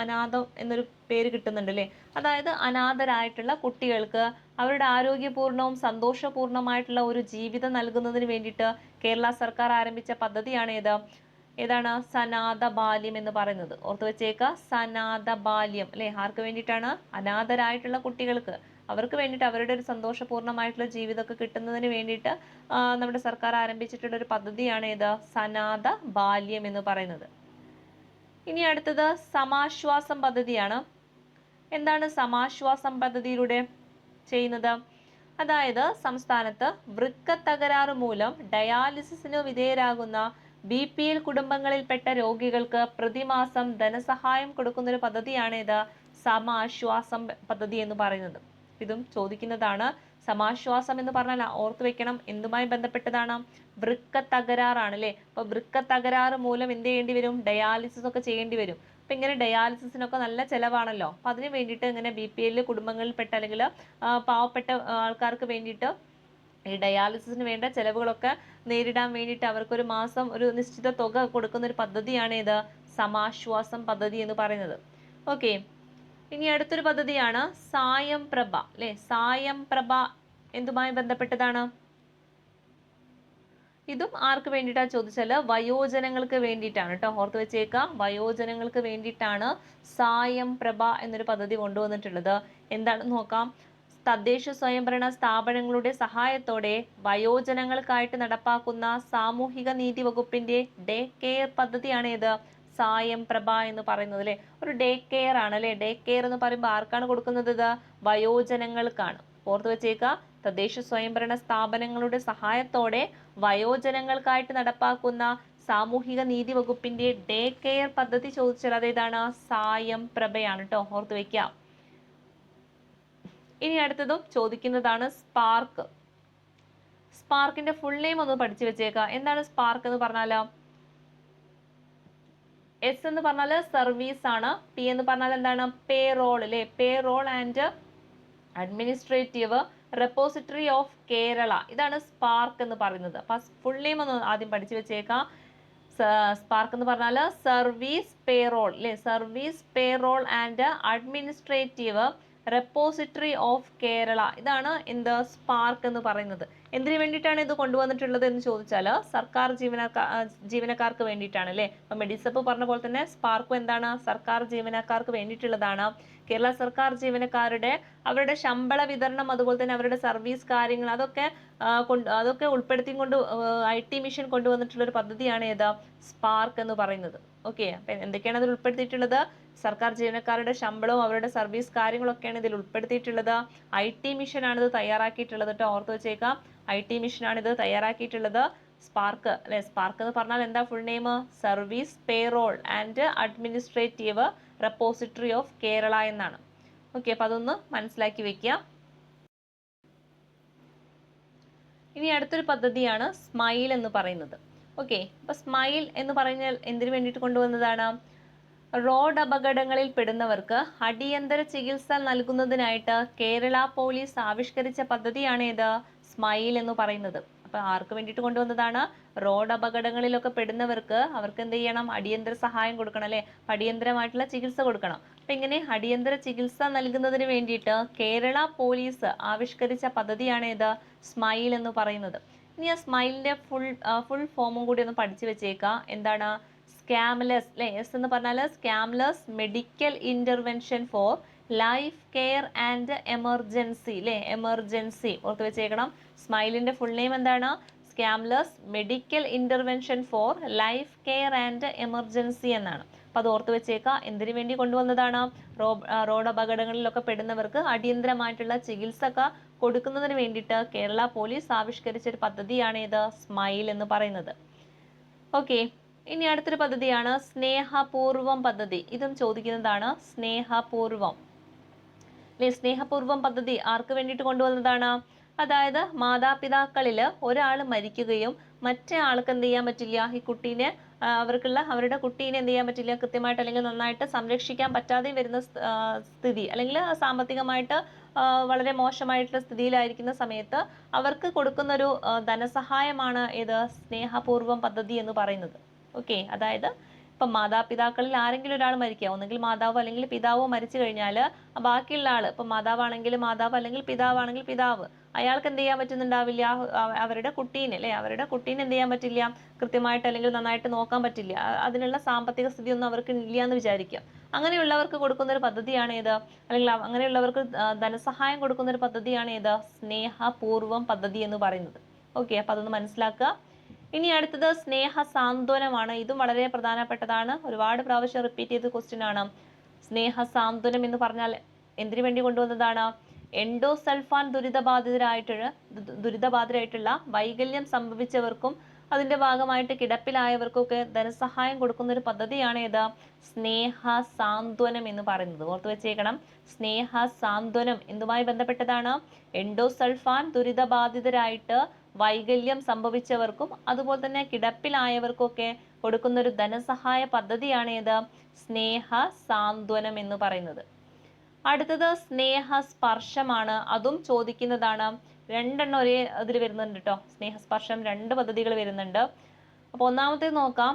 അനാഥം എന്നൊരു പേര് കിട്ടുന്നുണ്ട് അല്ലേ. അതായത് അനാഥരായിട്ടുള്ള കുട്ടികൾക്ക് അവരുടെ ആരോഗ്യപൂർണവും സന്തോഷപൂർണമായിട്ടുള്ള ഒരു ജീവിതം നൽകുന്നതിന് വേണ്ടിയിട്ട് കേരള സർക്കാർ ആരംഭിച്ച പദ്ധതിയാണ് ഏതാണ് സനാഥ ബാല്യം എന്ന് പറയുന്നത്. ഓർത്തു വെച്ചേക്ക, സനാഥ ബാല്യം അല്ലെ. ആർക്ക് വേണ്ടിയിട്ടാണ്? അനാഥരായിട്ടുള്ള കുട്ടികൾക്ക്, അവർക്ക് വേണ്ടിയിട്ട് അവരുടെ ഒരു സന്തോഷപൂർണമായിട്ടുള്ള ജീവിതമൊക്കെ കിട്ടുന്നതിന് വേണ്ടിയിട്ട് നമ്മുടെ സർക്കാർ ആരംഭിച്ചിട്ടുള്ള ഒരു പദ്ധതിയാണ് സനാഥ ബാല്യം എന്ന് പറയുന്നത്. ഇനി അടുത്തത് സമാശ്വാസം പദ്ധതിയാണ്. എന്താണ് സമാശ്വാസം പദ്ധതിയിലൂടെ ചെയ്യുന്നത്? അതായത് സംസ്ഥാനത്ത് വൃക്ക തകരാറ് മൂലം ഡയാലിസിസിന് വിധേയരാകുന്ന BPL കുടുംബങ്ങളിൽപ്പെട്ട രോഗികൾക്ക് പ്രതിമാസം ധനസഹായം കൊടുക്കുന്ന ഒരു പദ്ധതിയാണ് സമാശ്വാസം പദ്ധതി എന്ന് പറയുന്നത്. ഇതും ചോദിക്കുന്നതാണ്. സമാശ്വാസം എന്ന് പറഞ്ഞാൽ ഓർത്തു വെക്കണം, എന്തുമായി ബന്ധപ്പെട്ടതാണ്? വൃക്ക തകരാറാണ് അല്ലെ. അപ്പൊ വൃക്ക തകരാറ് മൂലം എന്ത് ചെയ്യേണ്ടി വരും? ഡയാലിസിസ് ഒക്കെ ചെയ്യേണ്ടി വരും. അപ്പൊ ഇങ്ങനെ ഡയാലിസിസിനൊക്കെ നല്ല ചെലവാണല്ലോ. അപ്പൊ അതിന് വേണ്ടിയിട്ട് ഇങ്ങനെ BPL കുടുംബങ്ങളിൽപ്പെട്ട അല്ലെങ്കിൽ പാവപ്പെട്ട ആൾക്കാർക്ക് വേണ്ടിയിട്ട് ഈ ഡയാലിസിസിന് വേണ്ട ചെലവുകളൊക്കെ നേരിടാൻ വേണ്ടിയിട്ട് അവർക്കൊരു മാസം ഒരു നിശ്ചിത തുക കൊടുക്കുന്ന ഒരു പദ്ധതിയാണ് സമാശ്വാസം പദ്ധതി എന്ന് പറയുന്നത്. ഓക്കെ, ഇനി അടുത്തൊരു പദ്ധതിയാണ് സായം പ്രഭ അല്ലെ. സായം പ്രഭ എന്തുമായി ബന്ധപ്പെട്ടതാണ്? ഇതും ആർക്ക് വേണ്ടിയിട്ടാ ചോദിച്ചാൽ വയോജനങ്ങൾക്ക് വേണ്ടിയിട്ടാണ് കേട്ടോ. ഓർത്ത് വെച്ചേക്കാം, വയോജനങ്ങൾക്ക് വേണ്ടിയിട്ടാണ് സായം പ്രഭ എന്നൊരു പദ്ധതി കൊണ്ടുവന്നിട്ടുള്ളത്. എന്താണെന്ന് നോക്കാം. തദ്ദേശ സ്വയംഭരണ സ്ഥാപനങ്ങളുടെ സഹായത്തോടെ വയോജനങ്ങൾക്കായിട്ട് നടപ്പാക്കുന്ന സാമൂഹിക നീതി വകുപ്പിന്റെ ഡേ കെയർ പദ്ധതിയാണ് സായം പ്രഭ എന്ന് പറയുന്നത് അല്ലെ. ഒരു ഡേ കെയർ ആണ് അല്ലെ. ഡേ കെയർ എന്ന് പറയുമ്പോൾ ആർക്കാണ് കൊടുക്കുന്നത്? വയോജനങ്ങൾക്കാണ്. ഓർത്തു വെച്ചേക്ക, തദ്ദേശ സ്വയംഭരണ സ്ഥാപനങ്ങളുടെ സഹായത്തോടെ വയോജനങ്ങൾക്കായിട്ട് നടപ്പാക്കുന്ന സാമൂഹിക നീതി വകുപ്പിന്റെ ഡേ കെയർ പദ്ധതി ചോദിച്ചാൽ അതേതാണ്? സായം പ്രഭയാണ് കേട്ടോ. ഓർത്തു വെക്കാം. ഇനി അടുത്തതും ചോദിക്കുന്നതാണ് സ്പാർക്ക്. സ്പാർക്കിന്റെ ഫുൾ നെയിം ഒന്ന് പഠിച്ചു വെച്ചേക്കാം. എന്താണ് സ്പാർക്ക് എന്ന് പറഞ്ഞാൽ? എസ് എന്ന് പറഞ്ഞാൽ സർവീസ് ആണ്. പി എന്ന് പറഞ്ഞാൽ എന്താണ്? പേറോൾ അല്ലെ. Payroll and administrative repository of Kerala, ഇതാണ് സ്പാർക്ക് എന്ന് പറയുന്നത്. അപ്പൊ ഫുൾ നെയിം ഒന്ന് ആദ്യം പഠിച്ചു വെച്ചേക്കാം. സ്പാർക്ക് എന്ന് പറഞ്ഞാൽ സർവീസ് പേറോൾ അല്ലെ. Service payroll and administrative repository of Kerala, ഇതാണ് എന്ത്? സ്പാർക്ക് എന്ന് പറയുന്നത്. എന്തിനു വേണ്ടിയിട്ടാണ് ഇത് കൊണ്ടുവന്നിട്ടുള്ളത് എന്ന് ചോദിച്ചാൽ സർക്കാർ ജീവനക്കാർക്ക് വേണ്ടിയിട്ടാണ് അല്ലെ. അപ്പൊ മെഡിസപ്പ് പറഞ്ഞ പോലെ തന്നെ സ്പാർക്കും എന്താണ്? സർക്കാർ ജീവനക്കാർക്ക് വേണ്ടിയിട്ടുള്ളതാണ്. കേരള സർക്കാർ ജീവനക്കാരുടെ അവരുടെ ശമ്പള വിതരണം, അതുപോലെ തന്നെ അവരുടെ സർവീസ് കാര്യങ്ങൾ, അതൊക്കെ ഉൾപ്പെടുത്തിക്കൊണ്ട് IT മിഷൻ കൊണ്ടുവന്നിട്ടുള്ള ഒരു പദ്ധതിയാണ് സ്പാർക്ക് എന്ന് പറയുന്നത്. ഓക്കെ, അപ്പൊ എന്തൊക്കെയാണ് അതിൽ ഉൾപ്പെടുത്തിയിട്ടുള്ളത്? സർക്കാർ ജീവനക്കാരുടെ ശമ്പളവും അവരുടെ സർവീസ് കാര്യങ്ങളൊക്കെയാണ് ഇതിൽ ഉൾപ്പെടുത്തിയിട്ടുള്ളത്. IT മിഷൻ ആണ് ഇത് തയ്യാറാക്കിയിട്ടുള്ളത് കേട്ടോ. ഓർത്ത് വെച്ചേക്കാം, IT മിഷൻ ആണ് ഇത് തയ്യാറാക്കിയിട്ടുള്ളത്. സ്പാർക്ക് അല്ലെ. സ്പാർക്ക് എന്ന് പറഞ്ഞാൽ എന്താ full name? Service payroll and administrative repository of Kerala എന്നാണ്. ഓക്കെ, അപ്പൊ അതൊന്ന് മനസ്സിലാക്കി വെക്കുക. ഇനി അടുത്തൊരു പദ്ധതിയാണ് സ്മൈൽ എന്ന് പറയുന്നത്. ഓക്കെ, അപ്പൊ സ്മൈൽ എന്ന് പറഞ്ഞാൽ എന്തിനു വേണ്ടിയിട്ട് കൊണ്ടുവന്നതാണ്? റോഡ് അപകടങ്ങളിൽ പെടുന്നവർക്ക് അടിയന്തര ചികിത്സ നൽകുന്നതിനായിട്ട് കേരള പോലീസ് ആവിഷ്കരിച്ച പദ്ധതിയാണ് സ്മൈൽ എന്ന് പറയുന്നത്. അപ്പൊ ആർക്ക് വേണ്ടിയിട്ട് കൊണ്ടുവന്നതാണ്? റോഡ് അപകടങ്ങളിലൊക്കെ പെടുന്നവർക്ക് അവർക്ക് എന്ത് ചെയ്യണം? അടിയന്തര സഹായം കൊടുക്കണം അല്ലെ. അടിയന്തരമായിട്ടുള്ള ചികിത്സ കൊടുക്കണം. അപ്പൊ ഇങ്ങനെ അടിയന്തര ചികിത്സ നൽകുന്നതിന് വേണ്ടിയിട്ട് കേരള പോലീസ് ആവിഷ്കരിച്ച പദ്ധതിയാണ് സ്മൈൽ എന്ന് പറയുന്നത്. ഇനി ആ സ്മൈലിന്റെ ഫുൾ ഫോമും കൂടി ഒന്ന് പഠിച്ചു വെച്ചേക്കാം. എന്താണ്? സ്കാംലെസ് അല്ലെ. എസ് എന്ന് പറഞ്ഞാൽ seamless medical intervention for life care and emergency അല്ലെ. എമർജൻസി ഓർത്ത് വെച്ചേക്കണം. സ്മൈലിന്റെ ഫുൾ നെയിം എന്താണ്? Seamless medical intervention for life care and emergency എന്നാണ്. അപ്പൊ അത് ഓർത്ത് വെച്ചേക്കാം. എന്തിനു വേണ്ടി കൊണ്ടുവന്നതാണ്? റോഡ് അപകടങ്ങളിലൊക്കെ പെടുന്നവർക്ക് അടിയന്തരമായിട്ടുള്ള ചികിത്സ കൊടുക്കുന്നതിന് വേണ്ടിയിട്ട് കേരള പോലീസ് ആവിഷ്കരിച്ച ഒരു പദ്ധതിയാണ് സ്മൈൽ എന്ന് പറയുന്നത്. ഓക്കെ, ഇനി അടുത്തൊരു പദ്ധതിയാണ് സ്നേഹപൂർവം പദ്ധതി. ഇതും ചോദിക്കുന്നതാണ്. സ്നേഹപൂർവം അല്ലെ. സ്നേഹപൂർവം പദ്ധതി ആർക്ക് വേണ്ടിയിട്ട് കൊണ്ടുവന്നതാണ്? അതായത് മാതാപിതാക്കളിൽ ഒരാൾ മരിക്കുകയും മറ്റേ ആൾക്ക് എന്ത് ചെയ്യാൻ പറ്റില്ല, ഈ കുട്ടീനെ അവരുടെ കുട്ടീനെ എന്ത് ചെയ്യാൻ പറ്റില്ല, കൃത്യമായിട്ട് അല്ലെങ്കിൽ നന്നായിട്ട് സംരക്ഷിക്കാൻ പറ്റാതെ വരുന്ന സ്ഥിതി, അല്ലെങ്കിൽ സാമ്പത്തികമായിട്ട് വളരെ മോശമായിട്ടുള്ള സ്ഥിതിയിലായിരിക്കുന്ന സമയത്ത് അവർക്ക് കൊടുക്കുന്ന ഒരു ധനസഹായമാണ് സ്നേഹപൂർവം പദ്ധതി എന്ന് പറയുന്നത്. ഓക്കെ, അതായത് ഇപ്പം മാതാപിതാക്കളിൽ ആരെങ്കിലും ഒരാൾ മരിക്കുക, ഒന്നെങ്കിൽ മാതാവോ അല്ലെങ്കിൽ പിതാവോ മരിച്ചു കഴിഞ്ഞാൽ ബാക്കിയുള്ള ആൾ, ഇപ്പം മാതാവാണെങ്കിൽ മാതാവ് അല്ലെങ്കിൽ പിതാവാണെങ്കിൽ പിതാവ്, അയാൾക്ക് എന്ത് ചെയ്യാൻ പറ്റുന്നുണ്ടാവില്ല, അവരുടെ കുട്ടീനെ അല്ലെ, അവരുടെ കുട്ടീനെ എന്ത് ചെയ്യാൻ പറ്റില്ല, കൃത്യമായിട്ട് അല്ലെങ്കിൽ നന്നായിട്ട് നോക്കാൻ പറ്റില്ല, അതിനുള്ള സാമ്പത്തിക സ്ഥിതി ഒന്നും അവർക്ക് ഇല്ല എന്ന് വിചാരിക്കുക. അങ്ങനെയുള്ളവർക്ക് കൊടുക്കുന്ന ഒരു പദ്ധതിയാണ് ഏത്, അല്ലെങ്കിൽ അങ്ങനെയുള്ളവർക്ക് ധനസഹായം കൊടുക്കുന്ന ഒരു പദ്ധതിയാണ് ഏത്, സ്നേഹപൂർവം പദ്ധതി എന്ന് പറയുന്നത്. ഓക്കെ, അപ്പൊ അതൊന്ന് മനസ്സിലാക്കുക. ഇനി അടുത്തത് സ്നേഹ സാന്ത്വനമാണ്. ഇതും വളരെ പ്രധാനപ്പെട്ടതാണ്, ഒരുപാട് പ്രാവശ്യം റിപ്പീറ്റ് ചെയ്ത ക്വസ്റ്റ്യൻ ആണ്. സ്നേഹ സാന്ത്വനം എന്ന് പറഞ്ഞാൽ എന്തിനു വേണ്ടി കൊണ്ടുവന്നതാണ്, എൻഡോസൾഫാൻ ദുരിതബാധിതരായിട്ടുള്ള വൈകല്യം സംഭവിച്ചവർക്കും അതിന്റെ ഭാഗമായിട്ട് കിടപ്പിലായവർക്കൊക്കെ ധനസഹായം കൊടുക്കുന്ന ഒരു പദ്ധതിയാണ് ഏത്, സ്നേഹ സാന്ത്വനം എന്ന് പറയുന്നത്. ഓർത്തു വെച്ചേക്കണം, സ്നേഹ സാന്ത്വനം എന്തുമായി ബന്ധപ്പെട്ടതാണ്, എൻഡോസൾഫാൻ ദുരിതബാധിതരായിട്ട് വൈകല്യം സംഭവിച്ചവർക്കും അതുപോലെ തന്നെ കിടപ്പിലായവർക്കൊക്കെ കൊടുക്കുന്ന ഒരു ധനസഹായ പദ്ധതിയാണ് ഏത്, സ്നേഹ സാന്ത്വനം എന്ന് പറയുന്നത്. അടുത്തത് സ്നേഹസ്പർശമാണ്. അതും ചോദിക്കുന്നതാണ്. രണ്ടെണ്ണം ഒരേ ഇതിൽ വരുന്നുണ്ട് കേട്ടോ. സ്നേഹസ്പർശം 2 പദ്ധതികൾ വരുന്നുണ്ട്. അപ്പൊ ഒന്നാമത്തേത് നോക്കാം.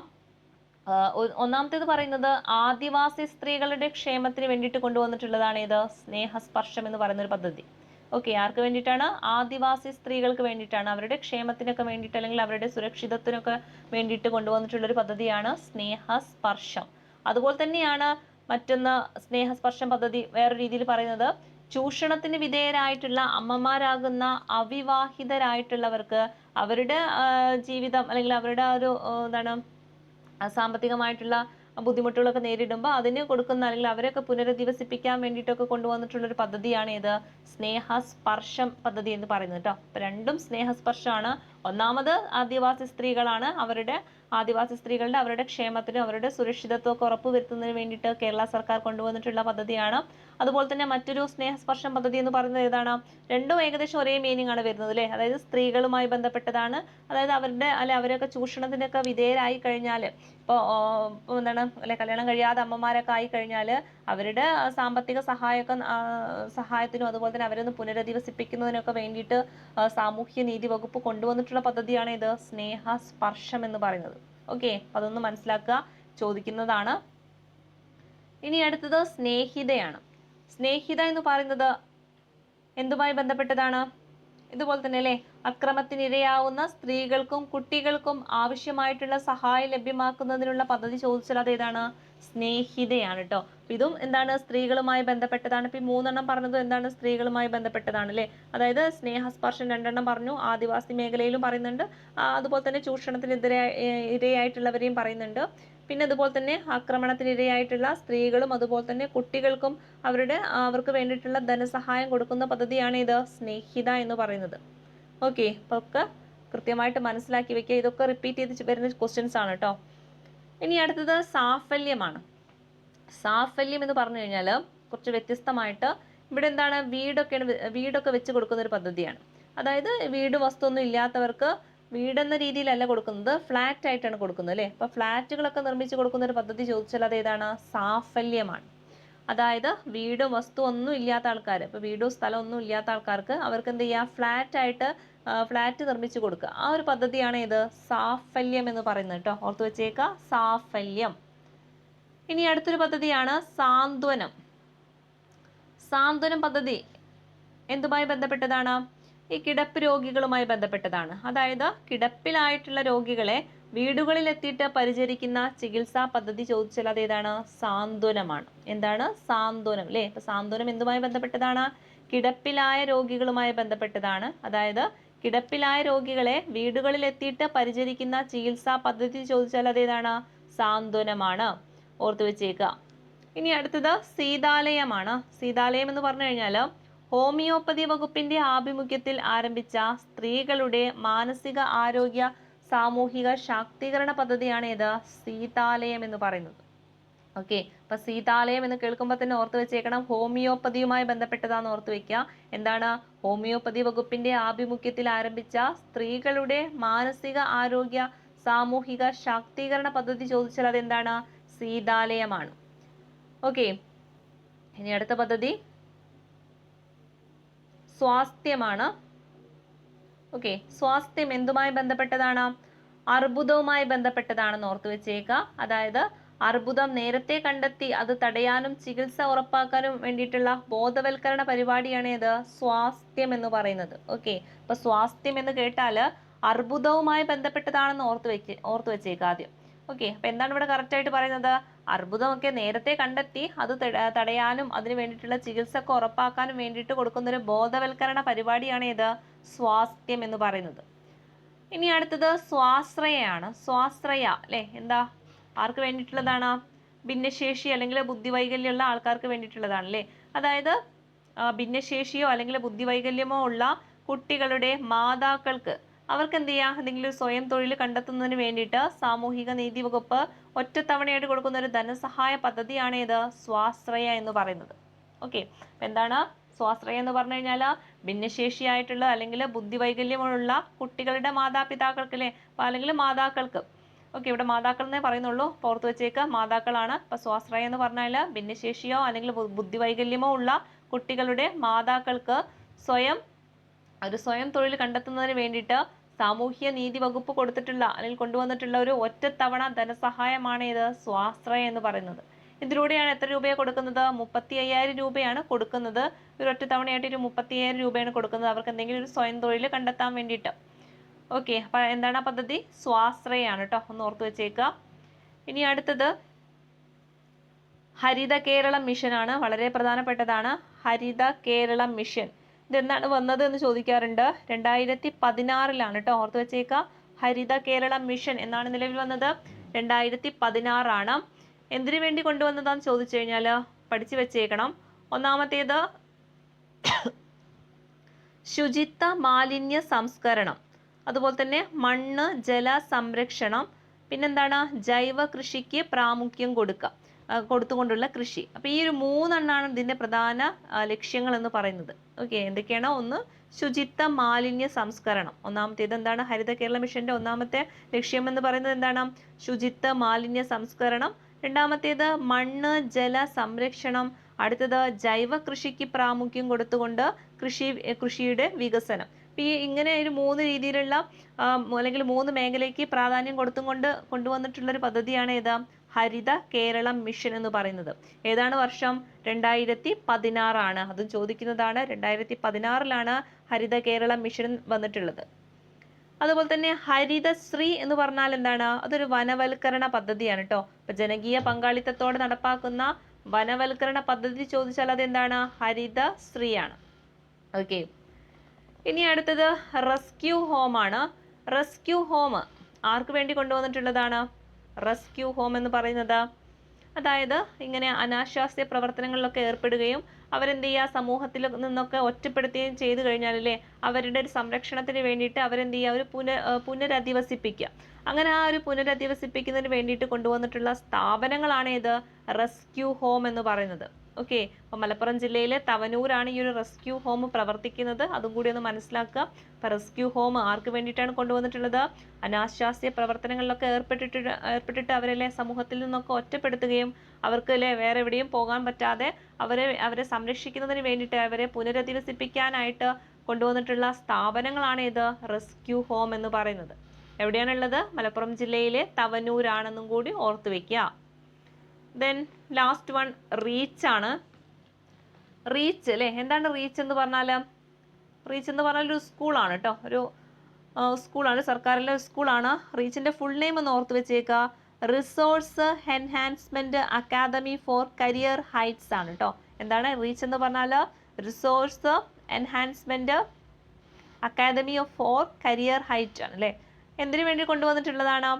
ഒന്നാമത്തേത് പറയുന്നത് ആദിവാസി സ്ത്രീകളുടെ ക്ഷേമത്തിന് വേണ്ടിയിട്ട് കൊണ്ടുവന്നിട്ടുള്ളതാണ് ഏത്, സ്നേഹസ്പർശം എന്ന് പറയുന്ന ഒരു പദ്ധതി. ഓക്കെ, ആർക്ക് വേണ്ടിയിട്ടാണ്, ആദിവാസി സ്ത്രീകൾക്ക് വേണ്ടിയിട്ടാണ്, അവരുടെ ക്ഷേമത്തിനൊക്കെ വേണ്ടിയിട്ട് അല്ലെങ്കിൽ അവരുടെ സുരക്ഷിതത്വത്തിനൊക്കെ വേണ്ടിയിട്ട് കൊണ്ടുവന്നിട്ടുള്ള ഒരു പദ്ധതിയാണ് സ്നേഹസ്പർശം. അതുപോലെ തന്നെയാണ് മറ്റൊന്ന് സ്നേഹസ്പർശം പദ്ധതി വേറെ രീതിയിൽ പറയുന്നത്, ചൂഷണത്തിന് വിധേയരായിട്ടുള്ള അമ്മമാരാകുന്ന അവിവാഹിതരായിട്ടുള്ളവർക്ക് അവരുടെ ജീവിതം അല്ലെങ്കിൽ അവരുടെ ഒരു എന്താണ് സാമ്പത്തികമായിട്ടുള്ള ബുദ്ധിമുട്ടുകളൊക്കെ നേരിടുമ്പോൾ അതിന് കൊടുക്കുന്ന അല്ലെങ്കിൽ അവരെയൊക്കെ പുനരധിവസിപ്പിക്കാൻ വേണ്ടിയിട്ടൊക്കെ കൊണ്ടുവന്നിട്ടുള്ള ഒരു പദ്ധതിയാണ് ഏത്, സ്നേഹസ്പർശം പദ്ധതി എന്ന് പറയുന്നത് കേട്ടോ. അപ്പൊ രണ്ടും സ്നേഹസ്പർശമാണ്. ഒന്നാമത് ആദിവാസി സ്ത്രീകളാണ്, ആദിവാസി സ്ത്രീകളുടെ അവരുടെ ക്ഷേമത്തിനും അവരുടെ സുരക്ഷിതത്വമൊക്കെ ഉറപ്പുവരുത്തുന്നതിന് വേണ്ടിയിട്ട് കേരള സർക്കാർ കൊണ്ടുവന്നിട്ടുള്ള പദ്ധതിയാണ്. അതുപോലെ തന്നെ മറ്റൊരു സ്നേഹസ്പർശം പദ്ധതി എന്ന് പറയുന്നത് ഏതാണ്, രണ്ടും ഏകദേശം ഒരേ മീനിങ് ആണ് വരുന്നത് അല്ലേ, അതായത് സ്ത്രീകളുമായി ബന്ധപ്പെട്ടതാണ്. അതായത് അവരൊക്കെ ചൂഷണത്തിനൊക്കെ വിധേയരായി കഴിഞ്ഞാൽ, ഇപ്പോൾ എന്താണ് കല്യാണം കഴിയാതെ അമ്മമാരൊക്കെ ആയി കഴിഞ്ഞാൽ അവരുടെ സാമ്പത്തിക സഹായത്തിനും അതുപോലെ തന്നെ അവരൊന്ന് പുനരധിവസിപ്പിക്കുന്നതിനൊക്കെ വേണ്ടിയിട്ട് സാമൂഹ്യ നീതി വകുപ്പ് കൊണ്ടുവന്നിട്ടുള്ള പദ്ധതിയാണ് ഇത് സ്നേഹസ്പർശം എന്ന് പറയുന്നത്. ഓക്കെ, അതൊന്ന് മനസ്സിലാക്കുക, ചോദിക്കുന്നതാണ്. ഇനി അടുത്തത് സ്നേഹിതയാണ്. സ്നേഹിത എന്ന് പറയുന്നത് എന്തുമായി ബന്ധപ്പെട്ടതാണ്, ഇതുപോലെ തന്നെ അല്ലെ, അക്രമത്തിനിരയാവുന്ന സ്ത്രീകൾക്കും കുട്ടികൾക്കും ആവശ്യമായിട്ടുള്ള സഹായം ലഭ്യമാക്കുന്നതിനുള്ള പദ്ധതി ചോദിച്ചാൽ അത് ഏതാണ്, സ്നേഹിതയാണ് കേട്ടോ. ഇതും എന്താണ്, സ്ത്രീകളുമായി ബന്ധപ്പെട്ടതാണ്. ഇപ്പൊ 3 പറഞ്ഞത് എന്താണ്, സ്ത്രീകളുമായി ബന്ധപ്പെട്ടതാണ് അല്ലെ. അതായത് സ്നേഹസ്പർശം 2 പറഞ്ഞു, ആദിവാസി മേഖലയിലും പറയുന്നുണ്ട്, അതുപോലെ തന്നെ ചൂഷണത്തിന് ഇരയായിട്ടുള്ളവരെയും പറയുന്നുണ്ട്. പിന്നെ അതുപോലെ തന്നെ ആക്രമണത്തിനിരയായിട്ടുള്ള സ്ത്രീകളും അതുപോലെ തന്നെ കുട്ടികൾക്കും അവർക്ക് വേണ്ടിയിട്ടുള്ള ധനസഹായം കൊടുക്കുന്ന പദ്ധതിയാണ് ഇത് സ്നേഹിത എന്ന് പറയുന്നത്. ഓക്കെ, അപ്പോൾ ഒക്കെ കൃത്യമായിട്ട് മനസ്സിലാക്കി വെക്കുക. ഇതൊക്കെ റിപ്പീറ്റ് ചെയ്ത് വരുന്ന ക്വസ്റ്റ്യൻസ് ആണ് കേട്ടോ. ഇനി അടുത്തത് സാഫല്യമാണ്. സാഫല്യം എന്ന് പറഞ്ഞു കഴിഞ്ഞാൽ കുറച്ച് വ്യത്യസ്തമായിട്ട് ഇവിടെ എന്താണ്, വീടൊക്കെ വെച്ച് കൊടുക്കുന്ന ഒരു പദ്ധതിയാണ്. അതായത് വീട് വസ്തുവൊന്നും ഇല്ലാത്തവർക്ക് വീടെന്ന രീതിയിലല്ല കൊടുക്കുന്നത്, ഫ്ലാറ്റ് ആയിട്ടാണ് കൊടുക്കുന്നത് അല്ലേ. അപ്പൊ ഫ്ലാറ്റുകളൊക്കെ നിർമ്മിച്ച് കൊടുക്കുന്ന ഒരു പദ്ധതി ചോദിച്ചാൽ അത് ഏതാണ്, സാഫല്യമാണ്. അതായത് വീടും വസ്തു ഒന്നും ഇല്ലാത്ത ആൾക്കാർ, ഇപ്പൊ വീടും സ്ഥലം ഒന്നും ഇല്ലാത്ത ആൾക്കാർക്ക് അവർക്ക് എന്ത് ചെയ്യാം, ഫ്ലാറ്റ് നിർമ്മിച്ചു കൊടുക്കുക. ആ ഒരു പദ്ധതിയാണ് ഇത് സാഫല്യം എന്ന് പറയുന്നത് കേട്ടോ. ഓർത്തു വെച്ചേക്കുക, സാഫല്യം. ഇനി അടുത്തൊരു പദ്ധതിയാണ് സാന്ത്വനം. സാന്ത്വനം പദ്ധതി എന്തുമായി ബന്ധപ്പെട്ടതാണ്, ഈ കിടപ്പ് രോഗികളുമായി ബന്ധപ്പെട്ടതാണ്. അതായത് കിടപ്പിലായിട്ടുള്ള രോഗികളെ വീടുകളിൽ എത്തിയിട്ട് പരിചരിക്കുന്ന ചികിത്സാ പദ്ധതി ചോദിച്ചാൽ അത് ഏതാണ്, സാന്ത്വനമാണ്. എന്താണ്, സാന്ത്വനം അല്ലേ. ഇപ്പൊ സാന്ത്വനം എന്തുമായി ബന്ധപ്പെട്ടതാണ്, കിടപ്പിലായ രോഗികളുമായി ബന്ധപ്പെട്ടതാണ്. അതായത് കിടപ്പിലായ രോഗികളെ വീടുകളിൽ എത്തിയിട്ട് പരിചരിക്കുന്ന ചികിത്സാ പദ്ധതി ചോദിച്ചാൽ അത് ഏതാണ്, സാന്ത്വനമാണ്. ഓർത്തു വെച്ചേക്കുക. ഇനി അടുത്തത് സീതാലയമാണ്. സീതാലയം എന്ന് പറഞ്ഞു കഴിഞ്ഞാൽ ഹോമിയോപ്പതി വകുപ്പിന്റെ ആഭിമുഖ്യത്തിൽ ആരംഭിച്ച സ്ത്രീകളുടെ മാനസിക ആരോഗ്യ സാമൂഹിക ശാക്തീകരണ പദ്ധതിയാണ് ഏത്, സീതാലയം എന്ന് പറയുന്നത്. ഓക്കെ, അപ്പൊ സീതാലയം എന്ന് കേൾക്കുമ്പോൾ തന്നെ ഓർത്തു വെച്ചേക്കണം, ഹോമിയോപ്പതിയുമായി ബന്ധപ്പെട്ടതാന്ന് ഓർത്തു വെക്കുക. എന്താണ്, ഹോമിയോപ്പതി വകുപ്പിന്റെ ആഭിമുഖ്യത്തിൽ ആരംഭിച്ച സ്ത്രീകളുടെ മാനസിക ആരോഗ്യ സാമൂഹിക ശാക്തീകരണ പദ്ധതി ചോദിച്ചാൽ അത് എന്താണ്, സീതാലയമാണ്. ഓക്കെ, ഇനി അടുത്ത പദ്ധതി സ്വാസ്ഥ്യമാണ്. ഓക്കെ, സ്വാസ്ഥ്യം എന്തുമായി ബന്ധപ്പെട്ടതാണ്, അർബുദവുമായി ബന്ധപ്പെട്ടതാണെന്ന് ഓർത്തു വെച്ചേക്കുക. അതായത് അർബുദം നേരത്തെ കണ്ടെത്തി അത് തടയാനും ചികിത്സ ഉറപ്പാക്കാനും വേണ്ടിയിട്ടുള്ള ബോധവൽക്കരണ പരിപാടിയാണ് ഏത്? സ്വാസ്ഥ്യം എന്ന് പറയുന്നത്. ഓക്കെ, അപ്പൊ സ്വാസ്ഥ്യം എന്ന് കേട്ടാൽ അർബുദവുമായി ബന്ധപ്പെട്ടതാണെന്ന് ഓർത്തു വെച്ചേക്കുക ആദ്യം. ഓക്കെ, അപ്പൊ എന്താണ് ഇവിടെ കറക്റ്റ് ആയിട്ട് പറയുന്നത്? അർബുദമൊക്കെ നേരത്തെ കണ്ടെത്തി അത് തടയാനും അതിന് വേണ്ടിയിട്ടുള്ള ചികിത്സ ഒക്കെ ഉറപ്പാക്കാനും വേണ്ടിയിട്ട് കൊടുക്കുന്ന ഒരു ബോധവൽക്കരണ പരിപാടിയാണ് ഏത്? സ്വാസ്ഥ്യം എന്ന് പറയുന്നത്. ഇനി അടുത്തത് സ്വാശ്രയയാണ്. സ്വാശ്രയ അല്ലെ, എന്താ, ആർക്ക് വേണ്ടിയിട്ടുള്ളതാണ്? ഭിന്നശേഷി അല്ലെങ്കിൽ ബുദ്ധിവൈകല്യമുള്ള ആൾക്കാർക്ക് വേണ്ടിയിട്ടുള്ളതാണ് അല്ലേ. അതായത് ഭിന്നശേഷിയോ അല്ലെങ്കിൽ ബുദ്ധിവൈകല്യമോ ഉള്ള കുട്ടികളുടെ മാതാക്കൾക്ക് അവർക്ക് എന്ത് ചെയ്യാം, എന്തെങ്കിലും ഒരു സ്വയം തൊഴിൽ കണ്ടെത്തുന്നതിന് വേണ്ടിയിട്ട് സാമൂഹിക നീതി വകുപ്പ് ഒറ്റത്തവണയായിട്ട് കൊടുക്കുന്ന ഒരു ധനസഹായ പദ്ധതിയാണ് ഏത്? സ്വാശ്രയ എന്ന് പറയുന്നത്. ഓക്കെ, എന്താണ് സ്വാശ്രയ എന്ന് പറഞ്ഞു കഴിഞ്ഞാൽ? ഭിന്നശേഷിയായിട്ടുള്ള അല്ലെങ്കിൽ ബുദ്ധിവൈകല്യമുള്ള കുട്ടികളുടെ മാതാപിതാക്കൾക്ക് അല്ലേ, അല്ലെങ്കിൽ മാതാക്കൾക്ക്. ഓക്കെ, ഇവിടെ മാതാക്കൾ എന്നേ പറയുന്നുള്ളൂ, പുറത്തു വെച്ചേക്ക് മാതാക്കളാണ്. അപ്പൊ സ്വാശ്രയ എന്ന് പറഞ്ഞാൽ ഭിന്നശേഷിയോ അല്ലെങ്കിൽ ബുദ്ധിവൈകല്യമോ ഉള്ള കുട്ടികളുടെ മാതാക്കൾക്ക് സ്വയം തൊഴിൽ കണ്ടെത്തുന്നതിന് വേണ്ടിയിട്ട് സാമൂഹ്യ നീതി വകുപ്പ് കൊടുത്തിട്ടുള്ള അല്ലെങ്കിൽ കൊണ്ടുവന്നിട്ടുള്ള ഒരു ഒറ്റത്തവണ ധനസഹായമാണ് ഇത് സ്വാശ്രയ എന്ന് പറയുന്നത്. ഇതിലൂടെയാണ് എത്ര രൂപയാണ് കൊടുക്കുന്നത്? 35,000 രൂപയാണ് കൊടുക്കുന്നത്. ഒരു ഒറ്റത്തവണയായിട്ട് ഒരു 35,000 രൂപയാണ് കൊടുക്കുന്നത് അവർക്ക് എന്തെങ്കിലും ഒരു സ്വയം തൊഴിൽ കണ്ടെത്താൻ വേണ്ടിയിട്ട്. ഓക്കെ, അപ്പൊ എന്താണ് ആ പദ്ധതി? സ്വാശ്രയാണ് കേട്ടോ, ഒന്ന് ഓർത്തു വെച്ചേക്കുക. ഇനി അടുത്തത് ഹരിത കേരളം മിഷൻ ആണ്. വളരെ പ്രധാനപ്പെട്ടതാണ് ഹരിത കേരളം മിഷൻ. ഇതെന്താണ് വന്നത് എന്ന് ചോദിക്കാറുണ്ട്. 2016 കേട്ടോ, ഓർത്തു വെച്ചേക്കുക. ഹരിത കേരളം മിഷൻ എന്നാണ് നിലവിൽ വന്നത്. 2016 ആണ്. എന്തിനു വേണ്ടി കൊണ്ടുവന്നതാന്ന് ചോദിച്ചു കഴിഞ്ഞാൽ പഠിച്ചു വെച്ചേക്കണം. ഒന്നാമത്തേത് ശുചിത്വ മാലിന്യ സംസ്കരണം, അതുപോലെ തന്നെ മണ്ണ് ജല സംരക്ഷണം, പിന്നെന്താണ് ജൈവ കൃഷിക്ക് പ്രാമുഖ്യം കൊടുത്തുകൊണ്ടുള്ള കൃഷി. അപ്പൊ ഈ ഒരു 3 ഇതിന്റെ പ്രധാന ലക്ഷ്യങ്ങൾ എന്ന് പറയുന്നത്. ഓക്കെ, എന്തൊക്കെയാണ്? ഒന്ന് ശുചിത്വ മാലിന്യ സംസ്കരണം. ഒന്നാമത്തേത് എന്താണ്? ഹരിത കേരള മിഷന്റെ ഒന്നാമത്തെ ലക്ഷ്യം എന്ന് പറയുന്നത് എന്താണ്? ശുചിത്വ മാലിന്യ സംസ്കരണം. രണ്ടാമത്തേത് മണ്ണ് ജല സംരക്ഷണം. അടുത്തത് ജൈവ കൃഷിക്ക് പ്രാമുഖ്യം കൊടുത്തുകൊണ്ട് കൃഷിയുടെ വികസനം. ഈ ഇങ്ങനെ ഒരു 3 രീതിയിലുള്ള അല്ലെങ്കിൽ 3 മേഖലയ്ക്ക് പ്രാധാന്യം കൊണ്ടുവന്നിട്ടുള്ള ഒരു പദ്ധതിയാണ് ഏത്? ഹരിത കേരളം മിഷൻ എന്ന് പറയുന്നത്. ഏതാണ് വർഷം? 2016 ആണ്. അതും ചോദിക്കുന്നതാണ്. 2016 ഹരിത കേരളം മിഷൻ വന്നിട്ടുള്ളത്. അതുപോലെ തന്നെ ഹരിതശ്രീ എന്ന് പറഞ്ഞാൽ എന്താണ്? അതൊരു വനവൽക്കരണ പദ്ധതിയാണ് കേട്ടോ. അപ്പൊ ജനകീയ പങ്കാളിത്തത്തോടെ നടപ്പാക്കുന്ന വനവൽക്കരണ പദ്ധതി ചോദിച്ചാൽ അതെന്താണ്? ഹരിതശ്രീ ആണ്. ഓക്കെ, ഇനി അടുത്തത് റെസ്ക്യൂ ഹോം ആണ്. റെസ്ക്യൂ ഹോം ആർക്ക് വേണ്ടി കൊണ്ടുവന്നിട്ടുള്ളതാണ്? റെസ്ക്യൂ ഹോം എന്ന് പറയുന്നത് അതായത് ഇങ്ങനെ അനാശാസ്യ പ്രവർത്തനങ്ങളിലൊക്കെ ഏർപ്പെടുകയും അവരെന്ത് ചെയ്യുക, സമൂഹത്തിൽ നിന്നൊക്കെ ഒറ്റപ്പെടുത്തുകയും ചെയ്തു കഴിഞ്ഞാലല്ലേ അവരുടെ ഒരു സംരക്ഷണത്തിന് വേണ്ടിയിട്ട് അവരെന്ത് ചെയ്യുക, ഒരു പുനരധിവസിപ്പിക്കുക. അങ്ങനെ ആ ഒരു പുനരധിവസിപ്പിക്കുന്നതിന് വേണ്ടിയിട്ട് കൊണ്ടുവന്നിട്ടുള്ള സ്ഥാപനങ്ങളാണ് ഇത് റെസ്ക്യൂ ഹോം എന്ന് പറയുന്നത്. ഓക്കെ, അപ്പം മലപ്പുറം ജില്ലയിലെ തവനൂരാണ് ഈ ഒരു റെസ്ക്യൂ ഹോം പ്രവർത്തിക്കുന്നത്. അതും കൂടി ഒന്ന് മനസ്സിലാക്കുക. അപ്പം റെസ്ക്യൂ ഹോം ആർക്ക് വേണ്ടിയിട്ടാണ് കൊണ്ടുവന്നിട്ടുള്ളത്? അനാശാസ്യ പ്രവർത്തനങ്ങളിലൊക്കെ ഏർപ്പെട്ടിട്ട് അവരെ സമൂഹത്തിൽ നിന്നൊക്കെ ഒറ്റപ്പെടുത്തുകയും അവർക്ക് വേറെ എവിടെയും പോകാൻ പറ്റാതെ അവരെ സംരക്ഷിക്കുന്നതിന് വേണ്ടിയിട്ട് അവരെ പുനരധിവസിപ്പിക്കാനായിട്ട് കൊണ്ടുവന്നിട്ടുള്ള സ്ഥാപനങ്ങളാണ് ഇത് റെസ്ക്യൂ ഹോം എന്ന് പറയുന്നത്. എവിടെയാണുള്ളത്? മലപ്പുറം ജില്ലയിലെ തവനൂരാണെന്നും കൂടി ഓർത്തു വെക്കുക. ദെൻ ലാസ്റ്റ് വൺ റീച്ച് ആണ്. റീച്ച് അല്ലേ, എന്താണ് റീച്ച് എന്ന് പറഞ്ഞാൽ? റീച്ച് എന്ന് പറഞ്ഞാൽ ഒരു സ്കൂളാണ് കേട്ടോ, ഒരു സ്കൂളാണ്, സർക്കാരിലെ സ്കൂളാണ്. റീച്ചിന്റെ ഫുൾ നെയിം ഒന്ന് ഓർത്ത് വെച്ചേക്കുക. Resource enhancement academy for career heights ആണ് കേട്ടോ. എന്താണ് റീച്ച് എന്ന് പറഞ്ഞാൽ? Resource enhancement academy for career height ആണ് അല്ലേ. എന്തിനു വേണ്ടി കൊണ്ടുവന്നിട്ടുള്ളതാണ്?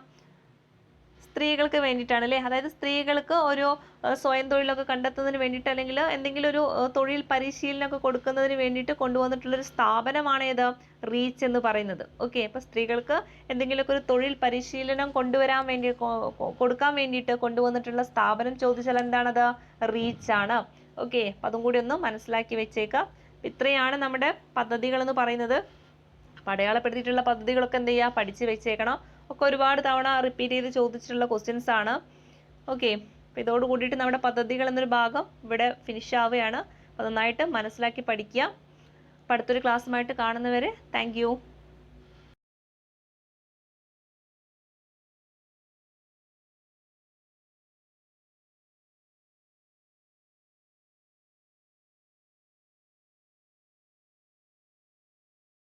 സ്ത്രീകൾക്ക് വേണ്ടിയിട്ടാണ് അല്ലേ. അതായത് സ്ത്രീകൾക്ക് ഒരു സ്വയം തൊഴിലൊക്കെ കണ്ടെത്തുന്നതിന് വേണ്ടിയിട്ട് അല്ലെങ്കിൽ എന്തെങ്കിലും ഒരു തൊഴിൽ പരിശീലനമൊക്കെ കൊടുക്കുന്നതിന് വേണ്ടിയിട്ട് കൊണ്ടുവന്നിട്ടുള്ളൊരു സ്ഥാപനമാണ് ഏത്? റീച്ച് എന്ന് പറയുന്നത്. ഓക്കെ, അപ്പോൾ സ്ത്രീകൾക്ക് എന്തെങ്കിലുമൊക്കെ ഒരു തൊഴിൽ പരിശീലനം കൊടുക്കാൻ വേണ്ടിയിട്ട് കൊണ്ടുവന്നിട്ടുള്ള സ്ഥാപനം ചോദിച്ചാൽ എന്താണത്? റീച്ച് ആണ്. ഓക്കെ, അപ്പം അതും കൂടി ഒന്ന് മനസ്സിലാക്കി വെച്ചേക്കാം. ഇത്രയാണ് നമ്മുടെ പദ്ധതികൾ എന്ന് പറയുന്നത്. അടയാളപ്പെടുത്തിയിട്ടുള്ള പദ്ധതികളൊക്കെ എന്ത് ചെയ്യുക, പഠിച്ച് വെച്ചേക്കണം. ഒക്കെ ഒരുപാട് തവണ റിപ്പീറ്റ് ചെയ്ത് ചോദിച്ചിട്ടുള്ള ക്വസ്റ്റ്യൻസ് ആണ്. ഓക്കെ, അപ്പോൾ ഇതോട് കൂടിയിട്ട് നമ്മുടെ പദ്ധതികൾ എന്നൊരു ഭാഗം ഇവിടെ ഫിനിഷ് ആവുകയാണ്. അപ്പോൾ നന്നായിട്ട് മനസ്സിലാക്കി പഠിക്കുക. അപ്പോൾ അടുത്തൊരു ക്ലാസ്സുമായിട്ട് കാണുന്നവരെ താങ്ക് യു.